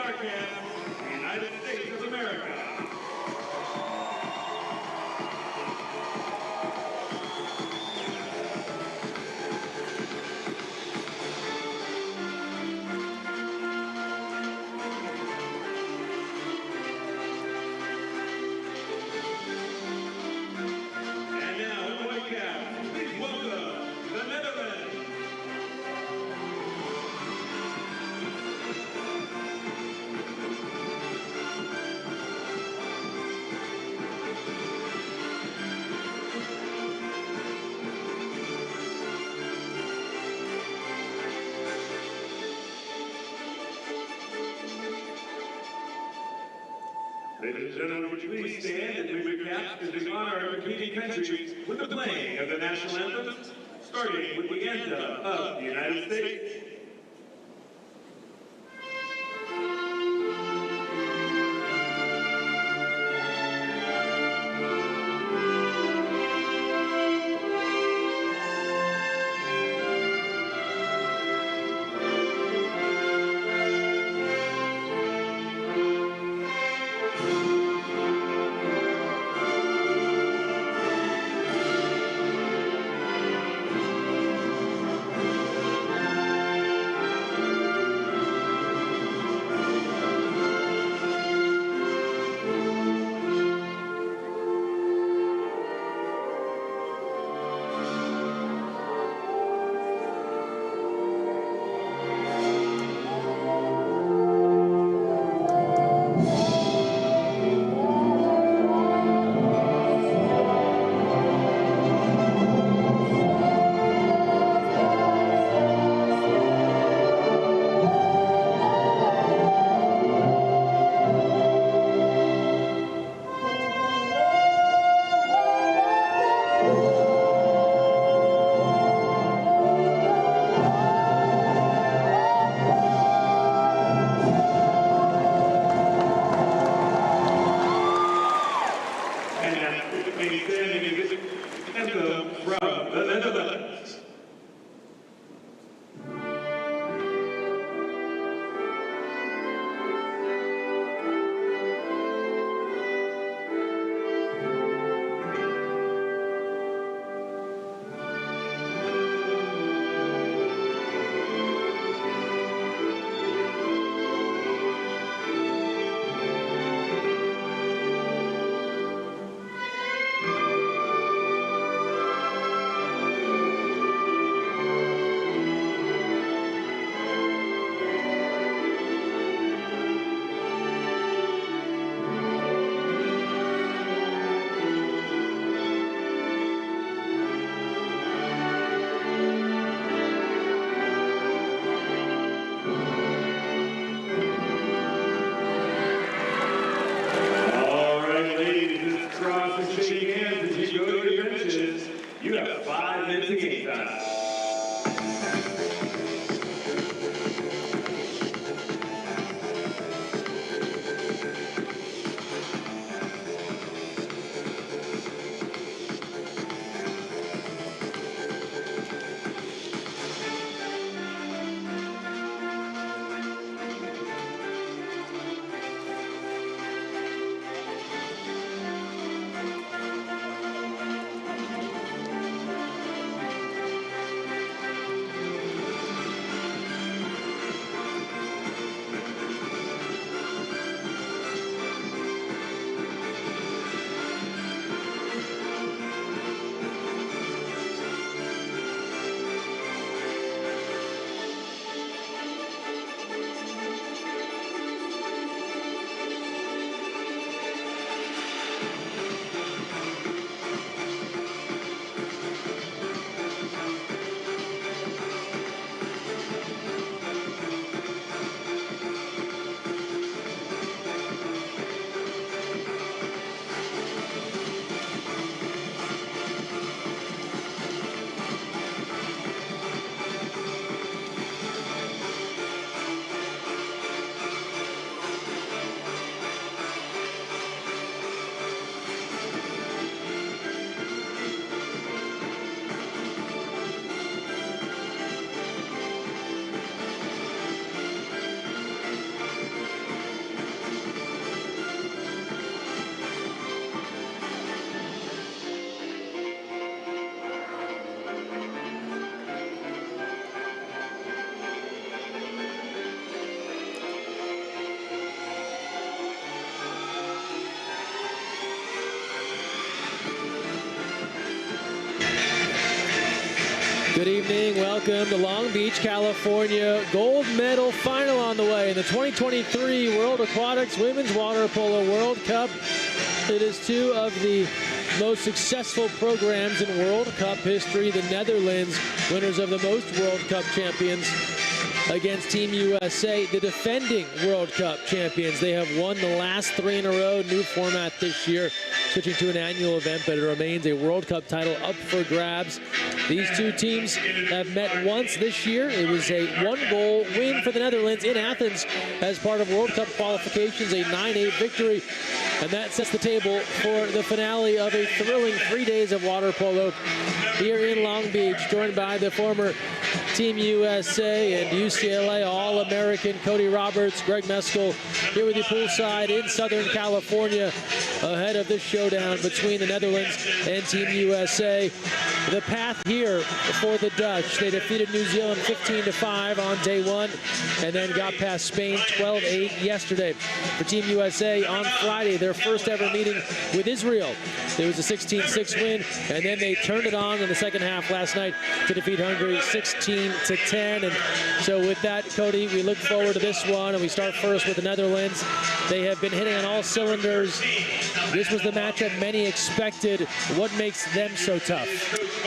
our guests, the United States of America. And now, in the white cap, please welcome the Netherlands. Ladies and gentlemen, would you please stand and we recap as we honor our competing countries with the playing of the national anthems, starting with the anthem of the United States. evening. Welcome to Long Beach, California. Gold medal final on the way in the 2023 World Aquatics Women's Water Polo World Cup. It is two of the most successful programs in World Cup history. The Netherlands, winners of the most World Cup champions, against Team USA, the defending World Cup champions. They have won the last 3 in a row. New format this year, switching to an annual event, but it remains a World Cup title up for grabs. These two teams have met once this year. It was a 1-goal win for the Netherlands in Athens as part of World Cup qualifications, a 9-8 victory. And that sets the table for the finale of a thrilling 3 days of water polo here in Long Beach, joined by the former Team USA and UCLA All-American Cody Roberts, Greg Meskel, here with you poolside in Southern California ahead of this showdown between the Netherlands and Team USA. The path here for the Dutch. They defeated New Zealand 15-5 on day 1 and then got past Spain 12-8 yesterday. For Team USA on Friday, their first ever meeting with Israel. It was a 16-6 win, and then they turned it on in the second half last night to defeat Hungary 16-10. And so with that, Cody, we look forward to this one, and we start first with the Netherlands. They have been hitting on all cylinders. This was the matchup many expected. What makes them so tough?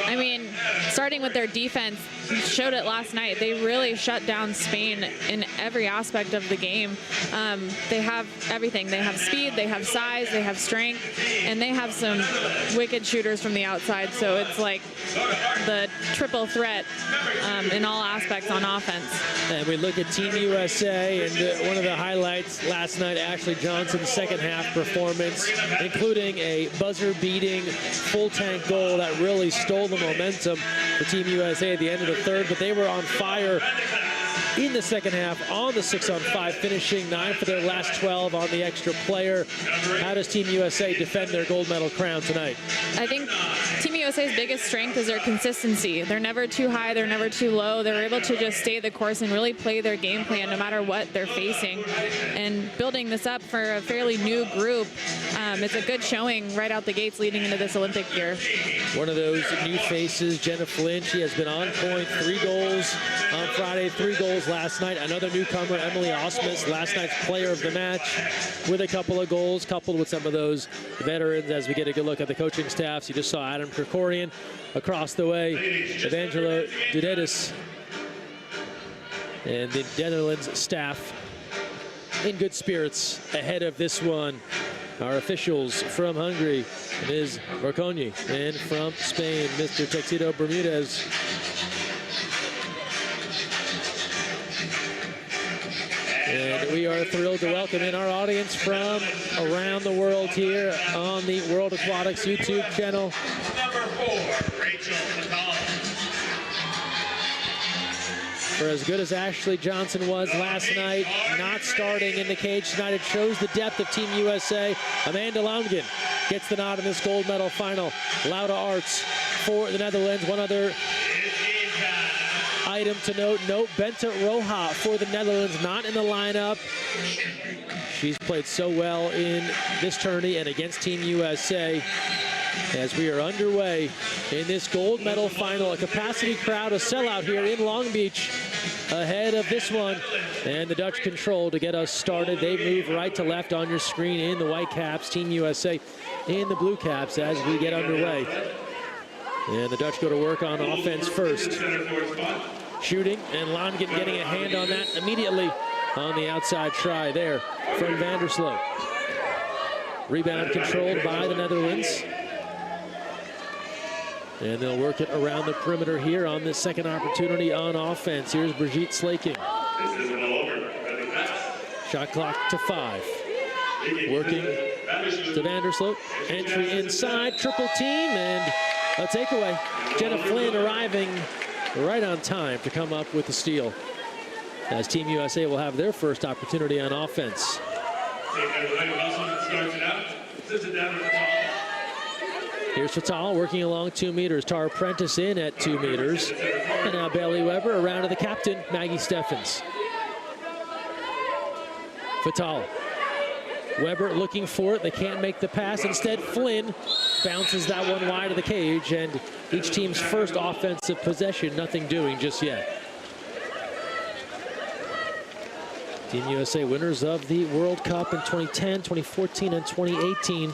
I mean, starting with their defense, showed it last night. They really shut down Spain in every aspect of the game. They have everything. They have speed, they have size, they have strength, and they have some wicked shooters from the outside. So it's like the triple threat in all aspects on offense. And we look at Team USA, and one of the highlights last night, Ashley Johnson's second half performance, including a buzzer-beating full-tank goal that really stole the momentum for Team USA at the end of the third. But they were on fire in the second half on the 6-on-5, finishing 9 for their last 12 on the extra player. How does Team USA defend their gold medal crown tonight? I think Team USA's biggest strength is their consistency. They're never too high, they're never too low. They're able to just stay the course and really play their game plan no matter what they're facing. And building this up for a fairly new group, it's a good showing right out the gates leading into this Olympic year. One of those new faces, Jenna Flynn, she has been on point. 3 goals on Friday, 3 goals last night. Another newcomer, Emily Osmus, last night's player of the match with a couple of goals, coupled with some of those veterans. As we get a good look at the coaching staffs, you just saw Adam Krikorian across the way, Evangelo Dudedis, and the Netherlands staff in good spirits ahead of this one. Our officials from Hungary, Ms. Marconi, and from Spain, Mr. Texido Bermudez. And we are thrilled to welcome in our audience from around the world here on the World Aquatics YouTube channel. Number 4, Rachel Vidal. For as good as Ashley Johnson was last night, not starting in the cage tonight, it shows the depth of Team USA. Amanda Loudgen gets the nod in this gold medal final. Lauda Arts for the Netherlands. One other item to note, Bente Roja for the Netherlands, not in the lineup. She's played so well in this tourney and against Team USA. As we are underway in this gold medal final, a capacity crowd, a sellout here in Long Beach ahead of this one. And the Dutch control to get us started. They move right to left on your screen in the white caps. Team USA in the blue caps as we get underway. And the Dutch go to work on offense first. Shooting, and Loudgen getting a hand on that immediately on the outside try there from Vandersloot. Rebound controlled by the Netherlands. And they'll work it around the perimeter here on this second opportunity on offense. Here's Brigitte Slaking. Shot clock to 5. Working to Vandersloot. Entry inside, triple team, and a takeaway. Jenna Flynn arriving right on time to come up with the steal, as Team USA will have their first opportunity on offense. Here's Fatal working along 2 meters. Tara Prentice in at 2 meters. And now Bailey Weber around to the captain, Maggie Steffens. Fatal. Weber looking for it. They can't make the pass. Instead, Flynn bounces that one wide of the cage, and each team's first offensive possession. Nothing doing just yet. Team USA winners of the World Cup in 2010, 2014, and 2018.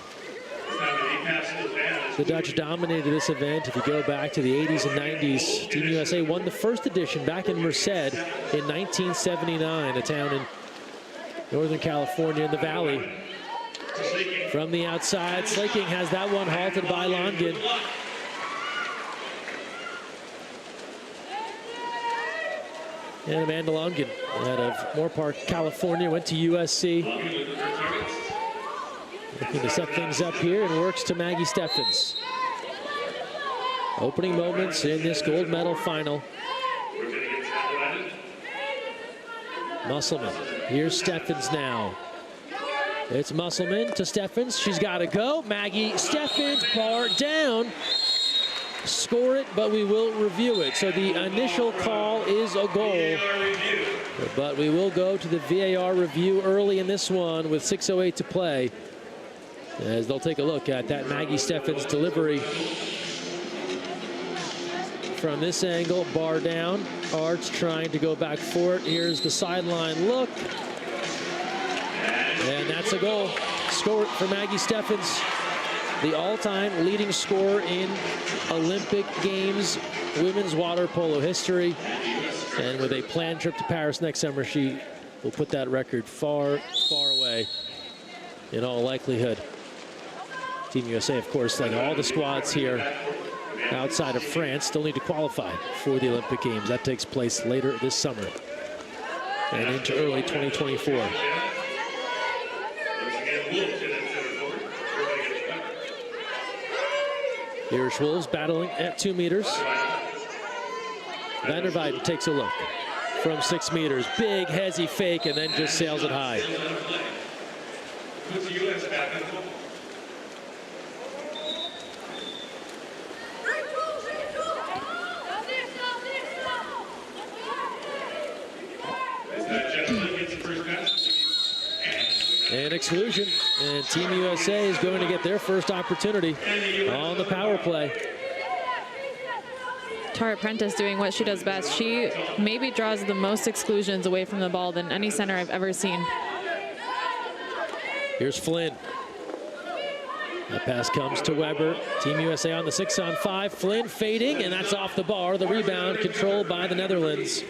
The Dutch dominated this event. If you go back to the 80s and 90s, Team USA won the first edition back in Merced in 1979, a town in Northern California in the Valley. From the outside, Slaking has that one halted by Longin. And Amanda Longin out of Moorpark, California, went to USC. Looking to set things up here and works to Maggie Steffens. Opening moments in this gold medal final. Musselman, here's Steffens now. It's Musselman to Steffens, she's gotta go. Maggie Steffens, bar down. Score it, but we will review it. So the initial call is a goal, but we will go to the VAR review early in this one with 6:08 to play, as they'll take a look at that Maggie Steffens delivery. From this angle, bar down. Arts trying to go back for it. Here's the sideline look. And that's a goal. Score for Maggie Steffens. The all-time leading scorer in Olympic Games women's water polo history. And with a planned trip to Paris next summer, she will put that record far, far away in all likelihood. Team USA, of course, like all the squads here outside of France, still need to qualify for the Olympic Games. That takes place later this summer and into early 2024. Irish Wolves battling at 2 meters. Van der Weiden takes a look from 6 meters. Big hezzy fake and then just sails it high. And exclusion, and Team USA is going to get their first opportunity on the power play. Tara Prentice doing what she does best. She maybe draws the most exclusions away from the ball than any center I've ever seen. Here's Flynn. That pass comes to Weber. Team USA on the 6-on-5. Flynn fading, and that's off the bar. The rebound controlled by the Netherlands.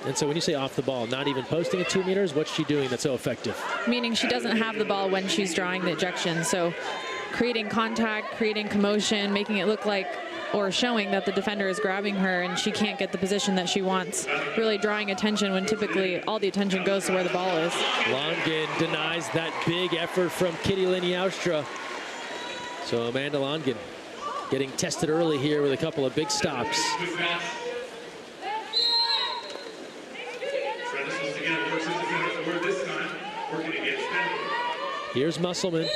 And so when you say off the ball, not even posting at 2 meters, what's she doing that's so effective? Meaning she doesn't have the ball when she's drawing the ejection. So creating contact, creating commotion, making it look like or showing that the defender is grabbing her and she can't get the position that she wants. Really drawing attention when typically all the attention goes to where the ball is. Longin denies that big effort from Kitty Liniaustra. So Amanda Longin getting tested early here with a couple of big stops. Here's Musselman.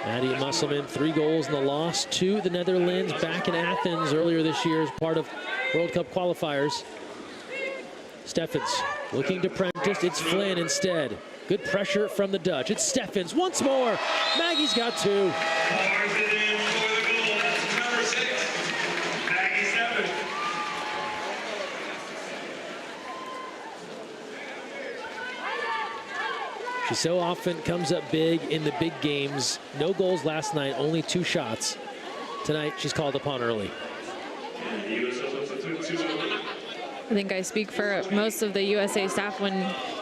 Maddie Musselman, 3 goals in the loss to the Netherlands back in Athens earlier this year as part of World Cup qualifiers. Steffens looking to Prentice. It's Flynn instead. Good pressure from the Dutch. It's Steffens once more. Maggie's got 2. She so often comes up big in the big games. No goals last night, only 2 shots. Tonight, she's called upon early. I think I speak for most of the USA staff when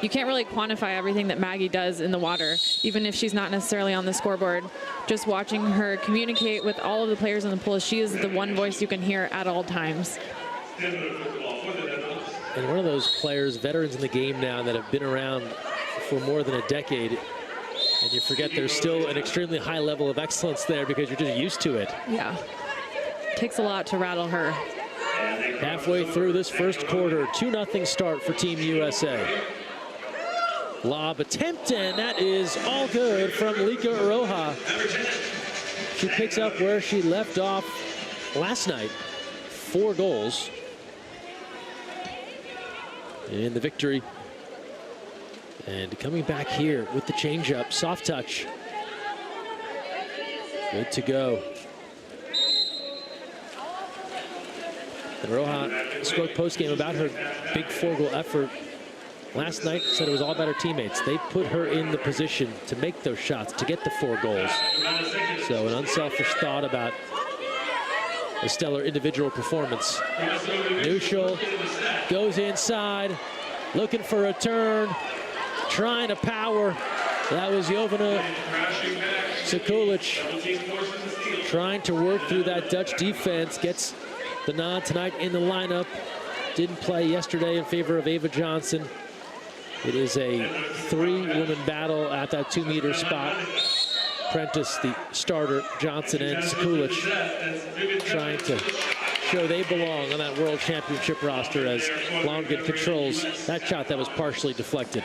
you can't really quantify everything that Maggie does in the water, even if she's not necessarily on the scoreboard. Just watching her communicate with all of the players in the pool, she is the one voice you can hear at all times. And one of those players, veterans in the game now that have been around for more than a decade, and you forget there's still an extremely high level of excellence there because you're just used to it. Yeah, takes a lot to rattle her. Halfway through this first quarter, 2-0 start for Team USA. Lob attempt, and that is all good from Lika Aroha. She picks up where she left off last night. 4 goals in the victory And coming back here with the changeup, soft touch. Good to go. And Roja spoke post-game about her big 4-goal effort last night, said it was all about her teammates. They put her in the position to make those shots, to get the 4 goals. So an unselfish thought about a stellar individual performance. Neuschel goes inside, looking for a turn, trying to power. That was Jovana Sekulic trying to work through that Dutch defense. Gets the nod tonight in the lineup. Didn't play yesterday in favor of Ava Johnson. It is a 3-woman battle at that 2-meter spot. Prentice, the starter, Johnson and Sekulic trying to show they belong on that World Championship roster as Longin controls that shot that was partially deflected.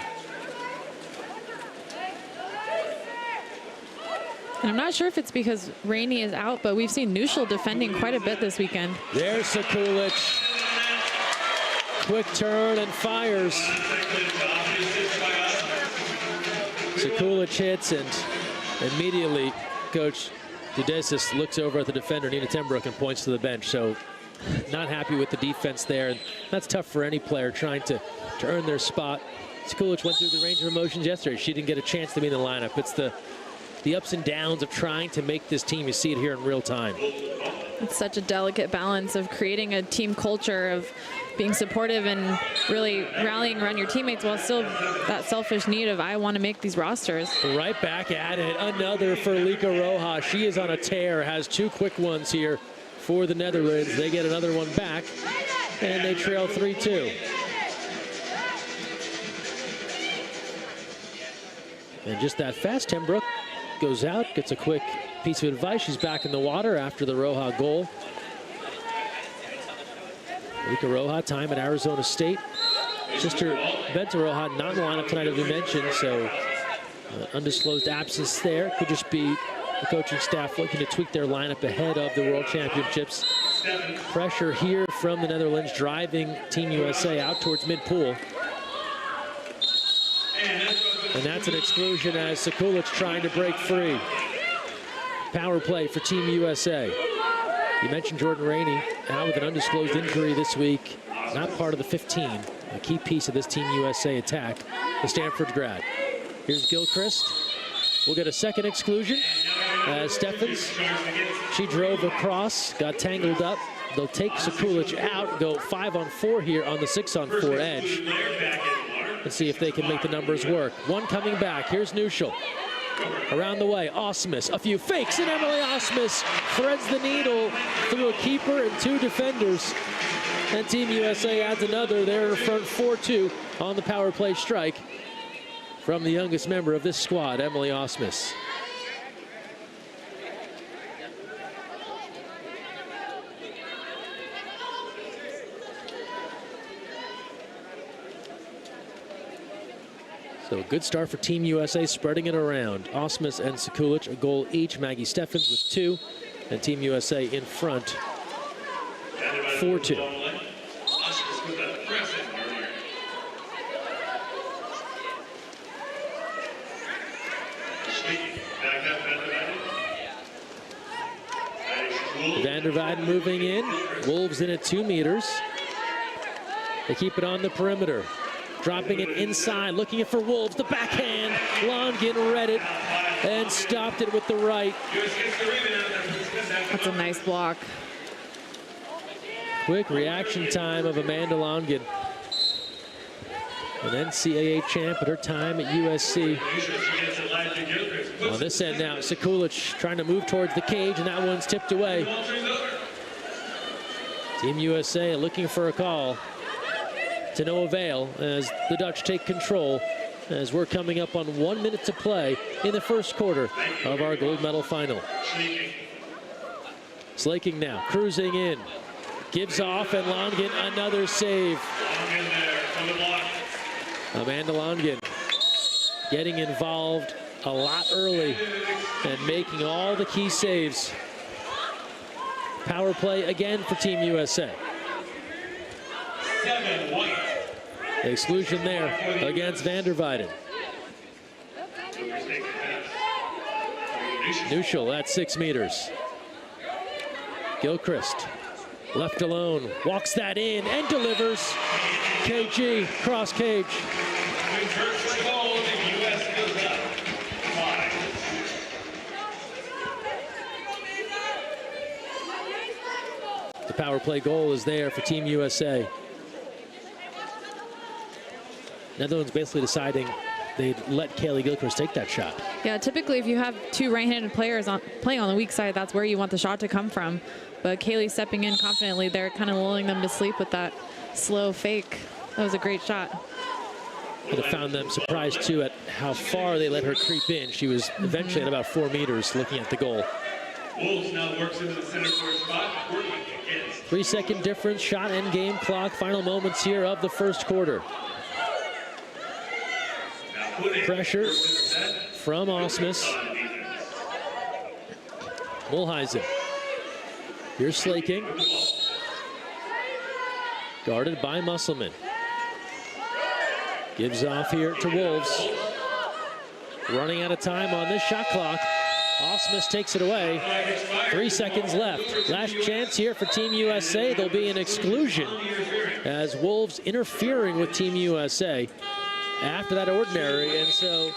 And I'm not sure if it's because Rainey is out, but we've seen Neuschel defending quite a bit this weekend. There's Sekulic. Quick turn and fires. Sekulic hits, and immediately Coach Dudesis looks over at the defender, Nina Tenbrook, and points to the bench. So not happy with the defense there. And that's tough for any player trying to earn their spot. Sekulic went through the range of emotions yesterday. She didn't get a chance to be in the lineup. It's the ups and downs of trying to make this team. You see it here in real time. It's such a delicate balance of creating a team culture of being supportive and really rallying around your teammates while still that selfish need of, I want to make these rosters. Right back at it. Another for Lika Roja. She is on a tear, has 2 quick ones here for the Netherlands. They get another one back, and they trail 3-2. And just that fast, Tenbrook goes out, gets a quick piece of advice. She's back in the water after the Roja goal. Lika Roja, time at Arizona State. Sister Benta Roja not in the lineup tonight, as we mentioned, so undisclosed absence there. Could just be the coaching staff looking to tweak their lineup ahead of the World Championships. Pressure here from the Netherlands, driving Team USA out towards mid-pool. And that's an exclusion as Sekulic trying to break free. Power play for Team USA. You mentioned Jordan Rainey, out with an undisclosed injury this week. Not part of the 15, a key piece of this Team USA attack, the Stanford grad. Here's Gilchrist. We'll get a second exclusion as Steffens. She drove across, got tangled up. They'll take Sekulic out, go 5-on-4 here on the 6-on-4 edge. Let's see if they can make the numbers work. One coming back. Here's Neuschel. Around the way, Osmus. A few fakes, and Emily Osmus threads the needle through a keeper and 2 defenders. And Team USA adds another. They're in front 4-2 on the power play strike from the youngest member of this squad, Emily Osmus. So a good start for Team USA, spreading it around. Osmus and Sekulic, a goal each. Maggie Steffens with 2. And Team USA in front, 4-2. Van der Weiden moving in. Wolves in at 2 meters. They keep it on the perimeter. Dropping it inside, looking for Wolves. The backhand. Longin read it and stopped it with the right. That's a nice block. Quick reaction time of Amanda Longin. An NCAA champ at her time at USC. On this end now, Sekulic trying to move towards the cage, and that one's tipped away. Team USA looking for a call. To no avail as the Dutch take control as we're coming up on 1 minute to play in the first quarter of our gold medal final. Slaking now, cruising in, gives off, and Longin another save. Amanda Longin getting involved a lot early and making all the key saves. Power play again for Team USA. The exclusion there against Van der Weiden. Neutral at 6 meters. Gilchrist, left alone, walks that in and delivers. KG, cross cage. The power play goal is there for Team USA. Netherlands basically deciding they'd let Kaylee Gilchrist take that shot. Yeah, typically if you have two right-handed players playing on the weak side, that's where you want the shot to come from. But Kaylee stepping in confidently there, kind of lulling them to sleep with that slow fake. That was a great shot. I'd have found them surprised too at how far they let her creep in. She was eventually at about 4 meters looking at the goal. Wolves now works into the center court spot, working against. 3-second difference, shot and game clock. Final moments here of the first quarter. Pressure from Osmus. Mulheisen. Here's Slaking. Guarded by Musselman. Gives off here to Wolves. Running out of time on this shot clock. Osmus takes it away. 3 seconds left. Last chance here for Team USA. There'll be an exclusion as Wolves interfering with Team USA after that ordinary. And so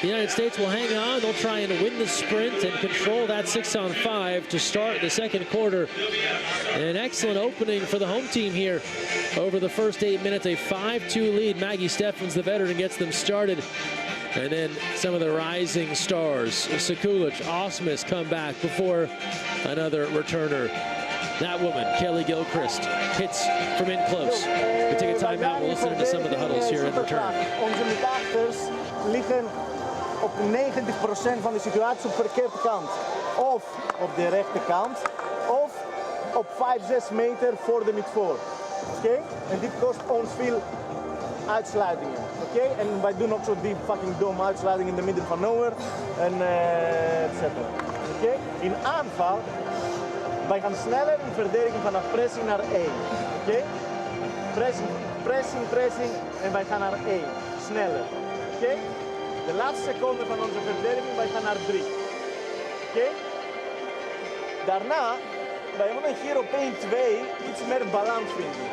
the United States will hang on. They'll try and win the sprint and control that 6-on-5 to start the second quarter. An excellent opening for the home team here over the first 8 minutes. A 5-2 lead. Maggie Steffens, the veteran, gets them started. And then some of the rising stars, Sekulic, Osmus, come back before another returner. That woman, Kelly Gilchrist, hits from in close. We take a timeout. We'll listen to some of the huddles here in return. Onze middachters liggen op 90% van de situaties op de verkeerde kant. Of op de rechterkant, of op 5-6 meter voor de midvoor. Oké? En dit kost ons veel uitsluitingen. Oké? En wij doen ook zo die fucking domme uitsluitingen in de midden van nowhere. En etc. Oké? In aanval, wij gaan sneller in verdediging vanaf pressing naar 1. Oké? Pressing. En wij gaan naar 1. Sneller. Oké? De laatste seconde van onze verdediging, wij gaan naar 3. Oké? Daarna, wij willen hier op 1-2 iets meer balans vinden.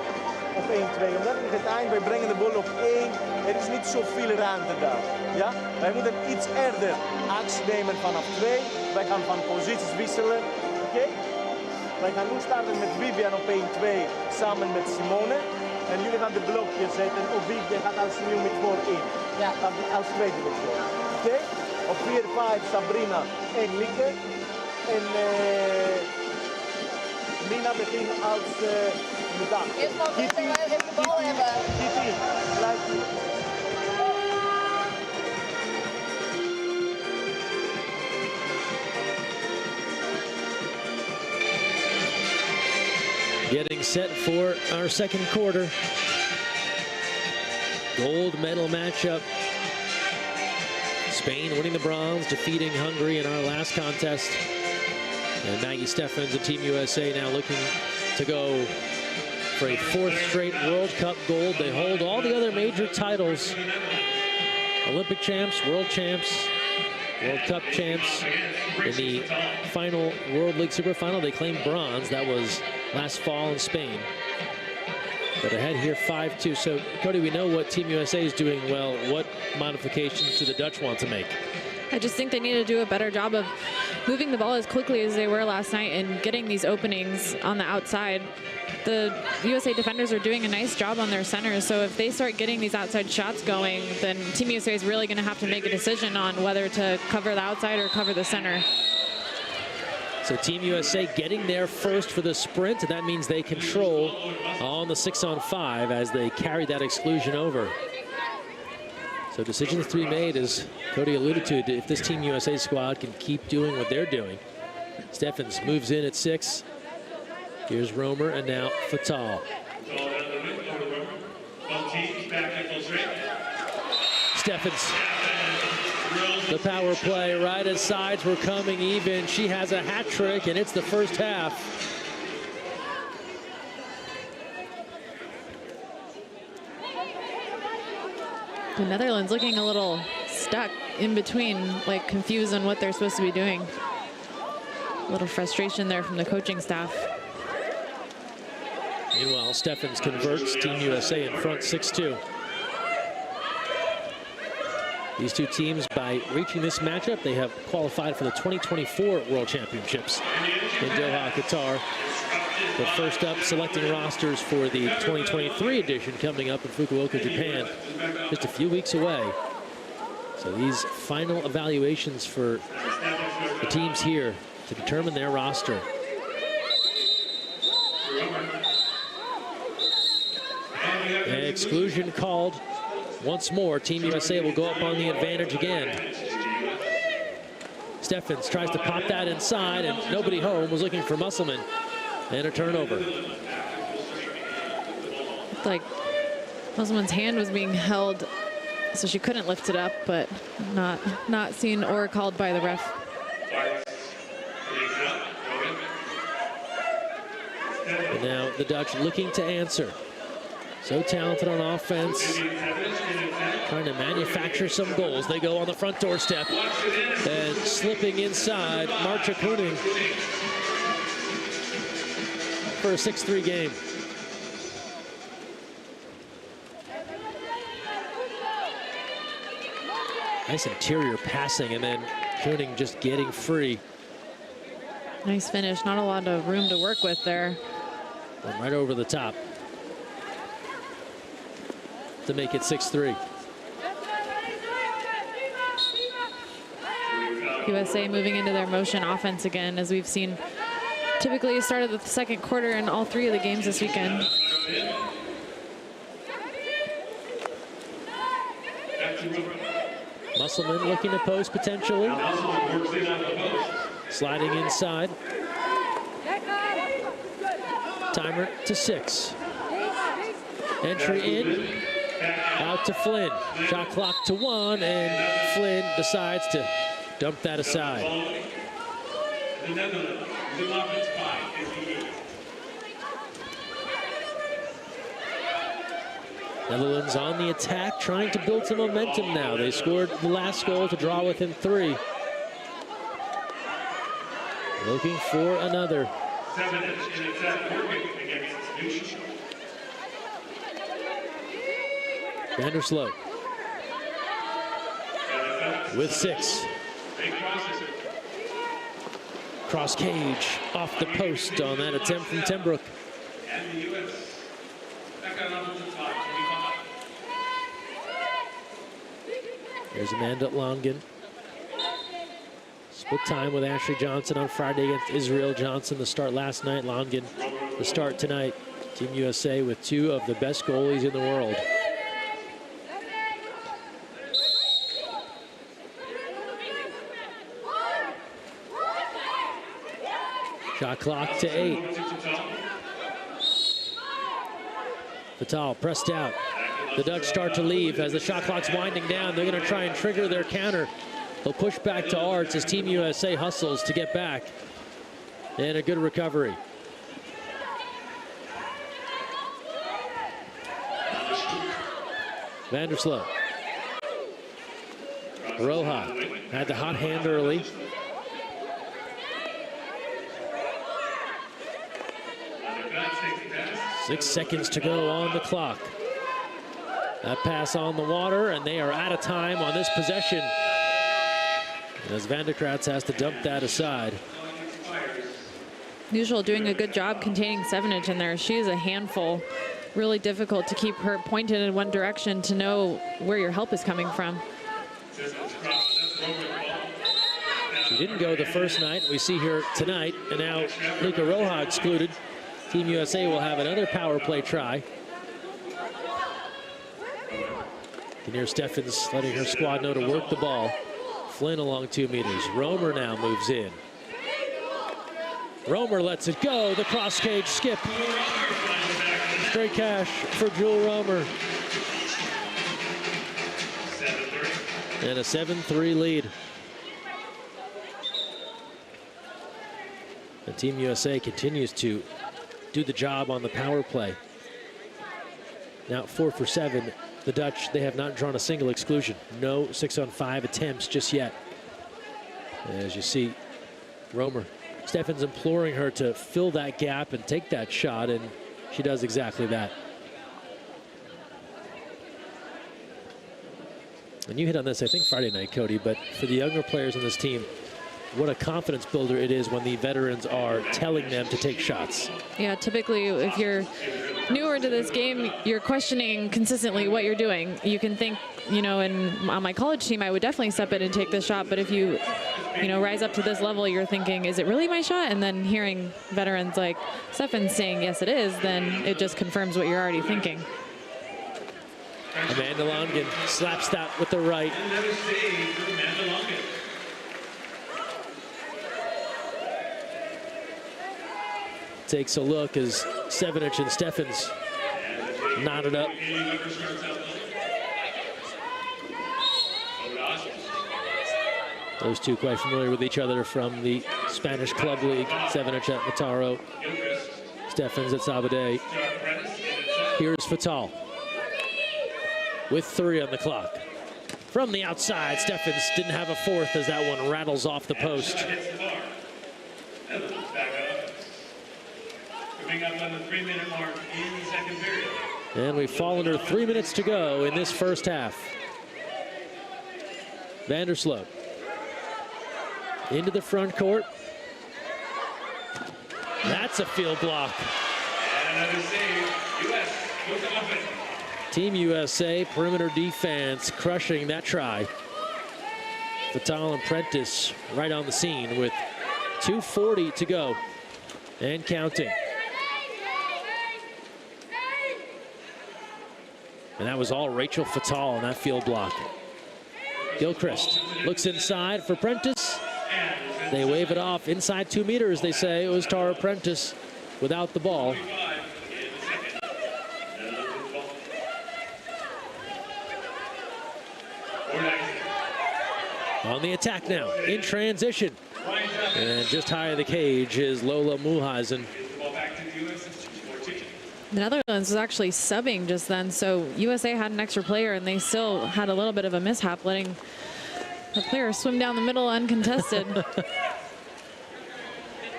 Op 1-2, omdat in het eind, wij brengen de bal op 1. Er is niet zoveel ruimte daar. Ja? Wij moeten iets eerder actie nemen vanaf 2. Wij gaan van posities wisselen. Oké? Wij gaan nu starten met Vivian op 1-2 samen met Simone. En jullie gaan de blokjes zetten. Of Vivian gaat als nieuw met voorin. Ja, als tweede met voor. Oké? Op 4-5 Sabrina en Lieke. En Nina begint als middag. Eerst maar weten wij even de bal hebben. Kitty, blijf hier. Getting set for our second quarter. Gold medal matchup. Spain winning the bronze, defeating Hungary in our last contest. And Maggie Steffens and Team USA now looking to go for a 4th straight World Cup gold. They hold all the other major titles. Olympic champs, World champs, World Cup champs. In the final World League Super Final, they claimed bronze. That was last fall in Spain. But ahead here 5-2. So, Cody, we know what Team USA is doing well. What modifications do the Dutch want to make? I just think they need to do a better job of moving the ball as quickly as they were last night and getting these openings on the outside. The USA defenders are doing a nice job on their centers, so if they start getting these outside shots going, then Team USA is really going to have to make a decision on whether to cover the outside or cover the center. So Team USA getting there first for the sprint, and that means they control on the 6-on-5 as they carry that exclusion over. So decisions to be made, as Cody alluded to, if this Team USA squad can keep doing what they're doing. Steffens moves in at 6. Here's Romer, and now Fatal. Steffens. The power play right as sides were coming even. She has a hat trick, and it's the first half. The Netherlands looking a little stuck in between, like confused on what they're supposed to be doing. A little frustration there from the coaching staff. Meanwhile, Steffens converts. Team USA in front 6-2. These two teams, by reaching this matchup, they have qualified for the 2024 World Championships in Doha, Qatar. But first up, selecting rosters for the 2023 edition coming up in Fukuoka, Japan, just a few weeks away. So these final evaluations for the teams here to determine their roster. And exclusion called once more. Team USA will go up on the advantage again. Steffens tries to pop that inside, and nobody home. Was looking for Musselman, and a turnover. Looked like Musselman's hand was being held, so she couldn't lift it up, but not seen or called by the ref. And now the Dutch looking to answer. So talented on offense, trying to manufacture some goals. They go on the front doorstep, and slipping inside, Marcia Koenig for a 6-3 game. Nice interior passing, and then Koenig just getting free. Nice finish. Not a lot of room to work with there. Went right over the top to make it 6-3. USA moving into their motion offense again, as we've seen typically started the second quarter in all three of the games this weekend. Musselman looking to post potentially. Sliding inside. Timer to 6. Entry in. Out to Flynn. Shot clock to 1, and Flynn decides to dump that aside. Netherlands on the attack, trying to build some momentum now. They scored the last goal to draw within 3. Looking for another. Vandersloot with 6. Cross cage off the post on that attempt from Tenbrook. There's Amanda Longen. Split time with Ashley Johnson on Friday against Israel. Johnson the start last night. Longen the start tonight. Team USA with 2 of the best goalies in the world. Shot clock to 8. Vital pressed out. The Dutch start to leave as the shot clock's winding down. They're going to try and trigger their counter. They'll push back to Arts as Team USA hustles to get back. And a good recovery. Vandersloot. Roja had the hot hand early. Six seconds to go on the clock. That pass on the water, and they are out of time on this possession. As Vandekratz has to dump that aside. Usual doing a good job containing Sevenage in there. She is a handful. Really difficult to keep her pointed in one direction to know where your help is coming from. She didn't go the first night. We see her tonight, and now Luka Roja excluded. Team USA will have another power play try. Kinnear Steffens letting her squad know to work the ball. Flynn along 2 meters. Romer now moves in. Romer lets it go. The cross cage skip. Straight cash for Jewel Romer. And a 7-3 lead. The Team USA continues to do the job on the power play. Now 4 for 7. The Dutch, they have not drawn a single exclusion. No 6-on-5 attempts just yet. As you see, Romer, Steffens imploring her to fill that gap and take that shot, and she does exactly that. And you hit on this, I think, Friday night, Cody, but for the younger players on this team, what a confidence builder it is when the veterans are telling them to take shots. Yeah, typically if you're newer to this game, you're questioning consistently what you're doing. You can think, you know, on my college team, I would definitely step in and take this shot, but if you rise up to this level, you're thinking, is it really my shot? And then hearing veterans like Steffens saying, yes, it is, then it just confirms what you're already thinking. Amanda Longin slaps that with the right. Another save for Amanda Longin. Takes a look as Sevinich and Steffens knotted up. Those two quite familiar with each other from the Spanish Club League. Sevinich at Mataro, Steffens at Sabadell. Here's Fatal with 3 on the clock. From the outside, Steffens didn't have a fourth as that one rattles off the post. Coming up on the 3-minute mark in the second period. And we've fallen under 3 minutes to go in this first half. Vandersloot into the front court. That's a field block. And another save. U.S. goes to offense. Team USA perimeter defense crushing that try. Fatal and Prentice right on the scene with 2:40 to go and counting. And that was all Rachel Fatal on that field block. Gilchrist looks inside for Prentice. They wave it off inside 2 meters, they say. It was Tara Prentice without the ball. On the attack now, in transition. And just high of the cage is Lola Muhajsen. The Netherlands was actually subbing just then, so USA had an extra player, and they still had a little bit of a mishap, letting the player swim down the middle uncontested. I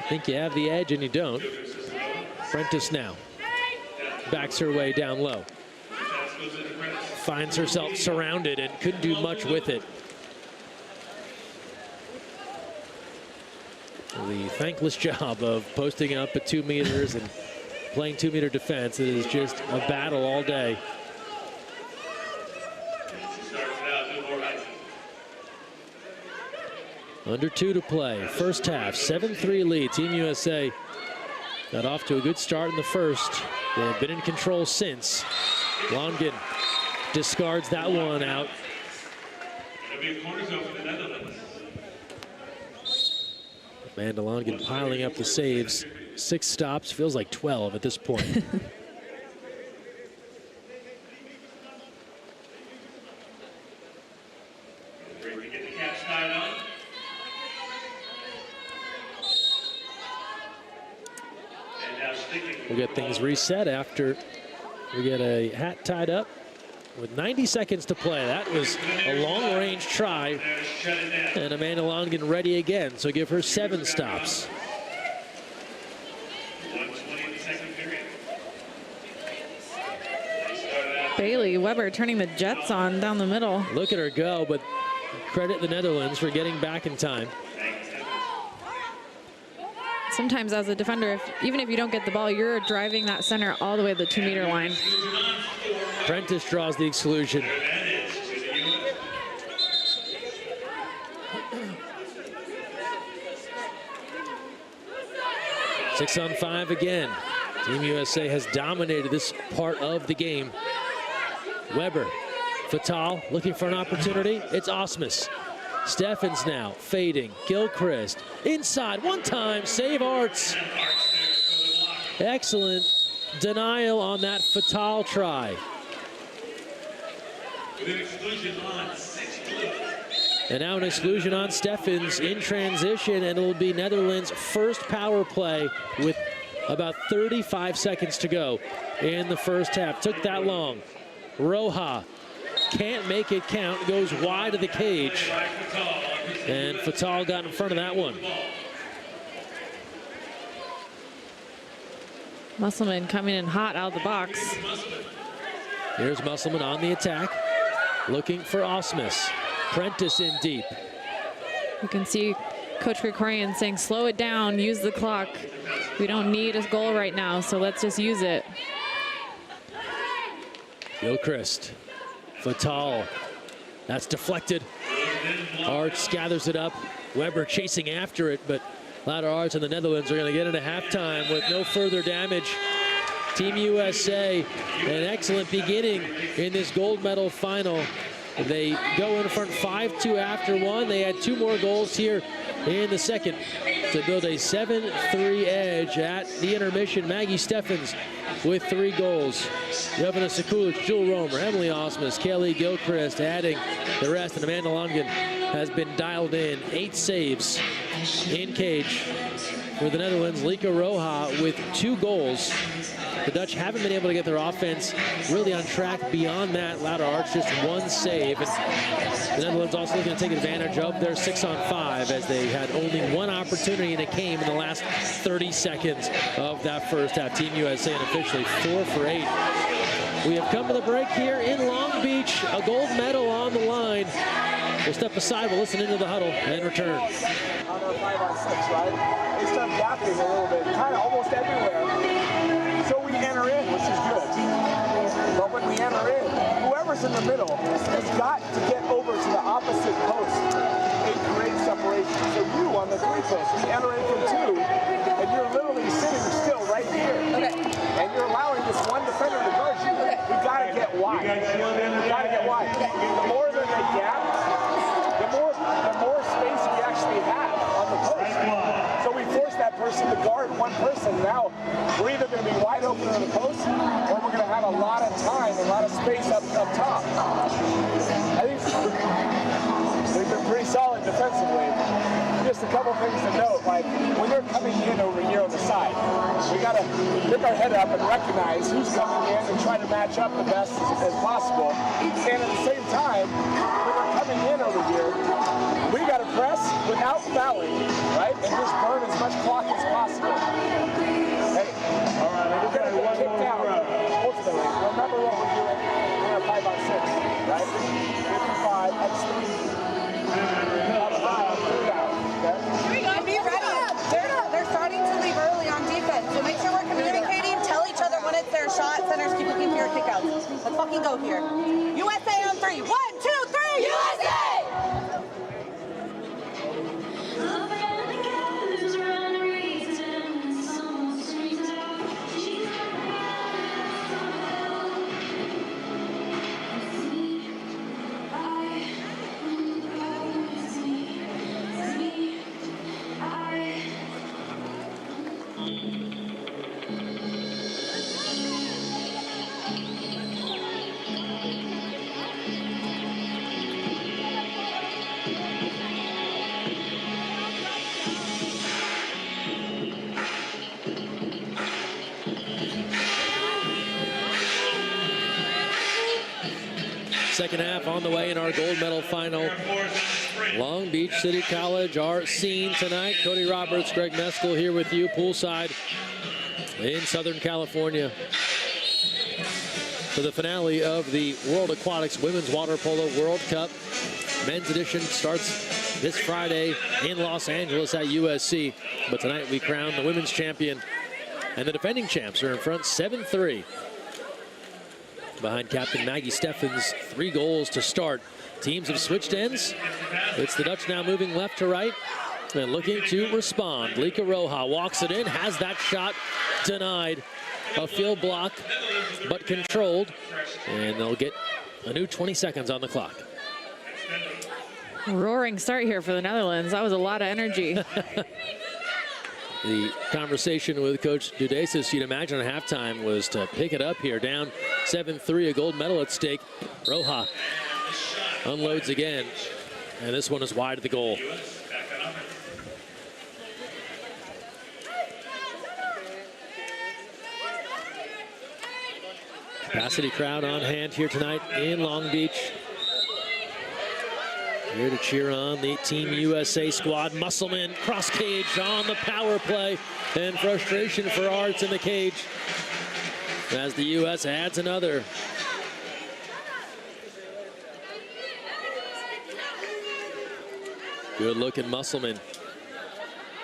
think you have the edge, and you don't. Prentice now backs her way down low. Finds herself surrounded and couldn't do much with it. The thankless job of posting up at 2 meters and playing 2-meter defense. It is just a battle all day. Under 2 to play. First half, 7-3 lead. Team USA got off to a good start in the first. They have been in control since. Longin discards that one out. Amanda Longin piling up the saves. 6 stops, feels like 12 at this point. We'll get things reset after we get a hat tied up with 90 seconds to play. That was a long-range try, and Amanda Longin ready again, so give her 7 stops. Bailey Weber turning the Jets on down the middle. Look at her go, but credit the Netherlands for getting back in time. Sometimes as a defender, even if you don't get the ball, you're driving that center all the way to the 2-meter line. Prentice draws the exclusion. Six on 5 again. Team USA has dominated this part of the game. Weber, Fatal looking for an opportunity. It's Osmus. Steffens now fading. Gilchrist inside one time. Save Arts. Excellent denial on that Fatal try. And now an exclusion on Steffens in transition, and it'll be Netherlands' first power play with About 35 seconds to go in the first half. Took that long. Roja can't make it count, goes wide of the cage. And Fatal got in front of that one. Musselman coming in hot out of the box. Here's Musselman on the attack, looking for Osmus. Prentice in deep. You can see Coach Krikorian saying, slow it down, use the clock. We don't need a goal right now, so let's just use it. Gilchrist, Fatal, that's deflected. Arts gathers it up. Weber chasing after it, but Louder Arts and the Netherlands are going to get into halftime with no further damage. Team USA, an excellent beginning in this gold medal final. They go in front 5-2 after one. They had 2 more goals here in the second to build a 7-3 edge at the intermission. Maggie Steffens with 3 goals. Yevena Sekulic, Jewel Romer, Emily Osmus, Kelly Gilchrist adding the rest, and Amanda Lundgren has been dialed in. 8 saves in cage for the Netherlands. Lika Roja with 2 goals. The Dutch haven't been able to get their offense really on track beyond that. Louder Arts just 1 save. And the Netherlands also looking to take advantage of their 6-on-5 as they had only 1 opportunity and it came in the last 30 seconds of that first half. Team USA officially 4 for 8. We have come to the break here in Long Beach. A gold medal on the line. We'll step aside, we'll listen into the huddle and return. On our 5-on-6, right? They start gapping a little bit, kind of almost everywhere. So we enter in, which is good. But when we enter in, whoever's in the middle has got to get over to the opposite post. A great separation. So you on the 3 post, we enter in from 2, and you're literally sitting still right here. Okay. And you're allowing this one defender to guard you. Okay. We gotta get wide. We gotta get wide. The more that they gap, the more space we actually have on the post. So we force that person to guard one person. Now we're either going to be wide open on the post, or we're going to have a lot of time, a lot of space up top. I think they've been pretty solid defensively. Just a couple things to note, like when they're coming in over here on the side, we got to pick our head up and recognize who's coming in and try to match up the best as possible. And at the same time, when they're coming in over here, we got to press without fouling, right? And just burn as much clock as possible. Hey, all right, we're going to get kicked out. Ultimately, remember what we're doing in our 5-on-6, right? 55, X3. Here we go. Be ready. They're starting to leave early on defense, so make sure we're communicating. Tell each other when it's their shot. Centers keep looking for your kickouts. Let's fucking go here. USA on 3. 1, 2, 3. USA! Second half on the way in our gold medal final. Long Beach City College, our scene tonight. Cody Roberts, Greg Meskel here with you poolside in Southern California for the finale of the World Aquatics Women's Water Polo World Cup. Men's edition starts this Friday in Los Angeles at USC. But tonight we crown the women's champion, and the defending champs are in front 7-3. Behind captain Maggie Steffens, 3 goals to start. Teams have switched ends. It's the Dutch now moving left to right and looking to respond. Lika Roja walks it in, has that shot denied. A field block, but controlled. And they'll get a new 20 seconds on the clock. Roaring start here for the Netherlands. That was a lot of energy. The conversation with Coach Dudesis, you'd imagine at halftime, was to pick it up here, down 7-3, a gold medal at stake. Roja unloads again, and this one is wide of the goal. Capacity crowd on hand here tonight in Long Beach. Here to cheer on the Team USA squad. Musselman cross cage on the power play, and frustration for Arts in the cage as the U.S. adds another. Good look at Musselman.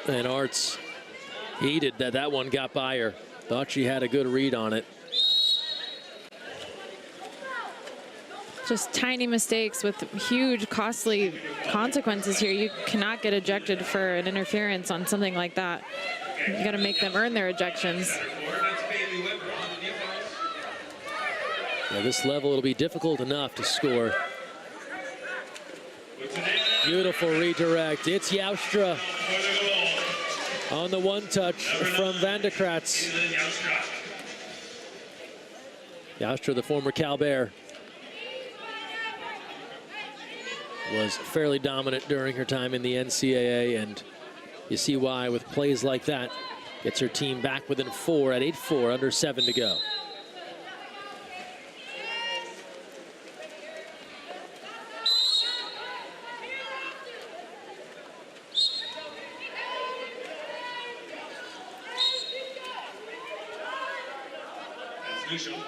And Arts heated that one got by her. Thought she had a good read on it. Just tiny mistakes with huge costly consequences here. You cannot get ejected for an interference on something like that. You got to make them earn their ejections. At this level, it'll be difficult enough to score. Beautiful redirect. It's Joustra on the one touch from Van de Kratz. Joustra, the former Cal Bear, was fairly dominant during her time in the NCAA, and you see why with plays like that. Gets her team back within 4 at 8-4, under 7 to go.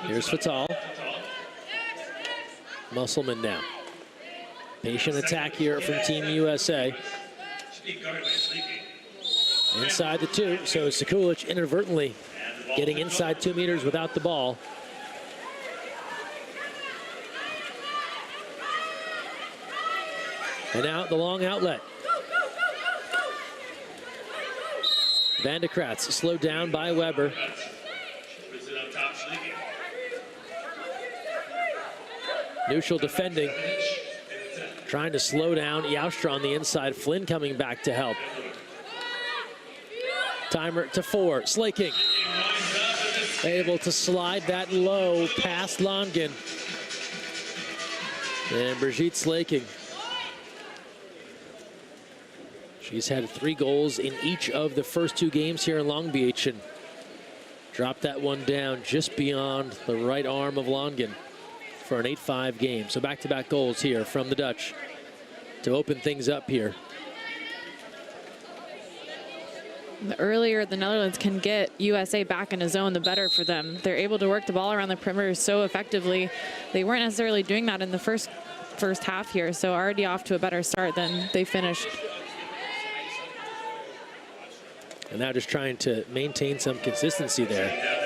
Here's Fatal. Musselman now. Patient attack here from Team USA. Inside the 2, so Sekulic inadvertently getting inside 2 meters without the ball. And now the long outlet. Van de Kratz slowed down by Weber. Neutral defending, trying to slow down Joustra on the inside. Flynn coming back to help. Timer to 4, Slaking. Able to slide that low past Longin. And Brigitte Slaking. She's had 3 goals in each of the first 2 games here in Long Beach, and dropped that one down just beyond the right arm of Longin for an 8-5 game. So back-to-back goals here from the Dutch to open things up here. The earlier the Netherlands can get USA back in a zone, the better for them. They're able to work the ball around the perimeter so effectively. They weren't necessarily doing that in the first half here, so already off to a better start than they finished. And now just trying to maintain some consistency there.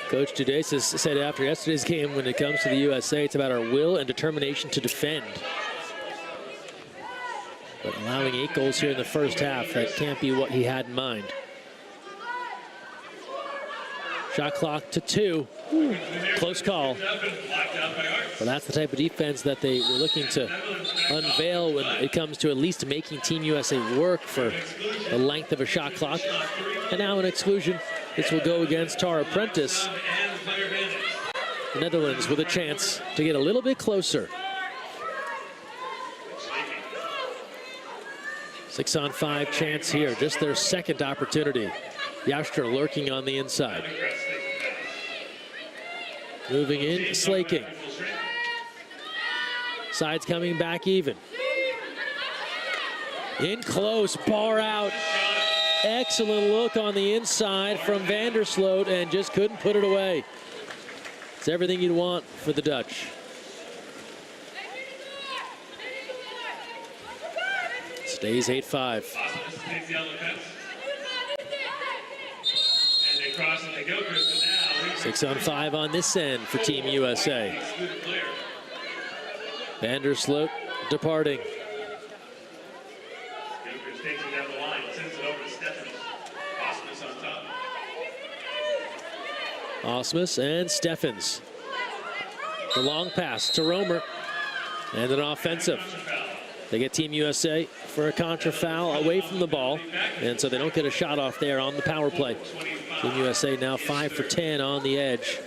Coach Judesis said after yesterday's game, when it comes to the USA, it's about our will and determination to defend. But allowing 8 goals here in the first half, that can't be what he had in mind. Shot clock to 2. Close call. But that's the type of defense that they were looking to unveil when it comes to at least making Team USA work for the length of a shot clock. And now an exclusion. This will go against Tara Prentice. The Netherlands with a chance to get a little bit closer. 6-on-5 chance here, just their second opportunity. Joustra lurking on the inside. Moving in, Slaking. Sides coming back even. In close, bar out. Excellent look on the inside from Vandersloot, and just couldn't put it away. It's everything you'd want for the Dutch. Stays 8-5. 6-on-5 on this end for Team USA. Vandersloot departing. Osmus and Steffens. The long pass to Romer. And an offensive. They get Team USA for a contra foul away from the ball. And so they don't get a shot off there on the power play. Team USA now 5 for 10 on the edge.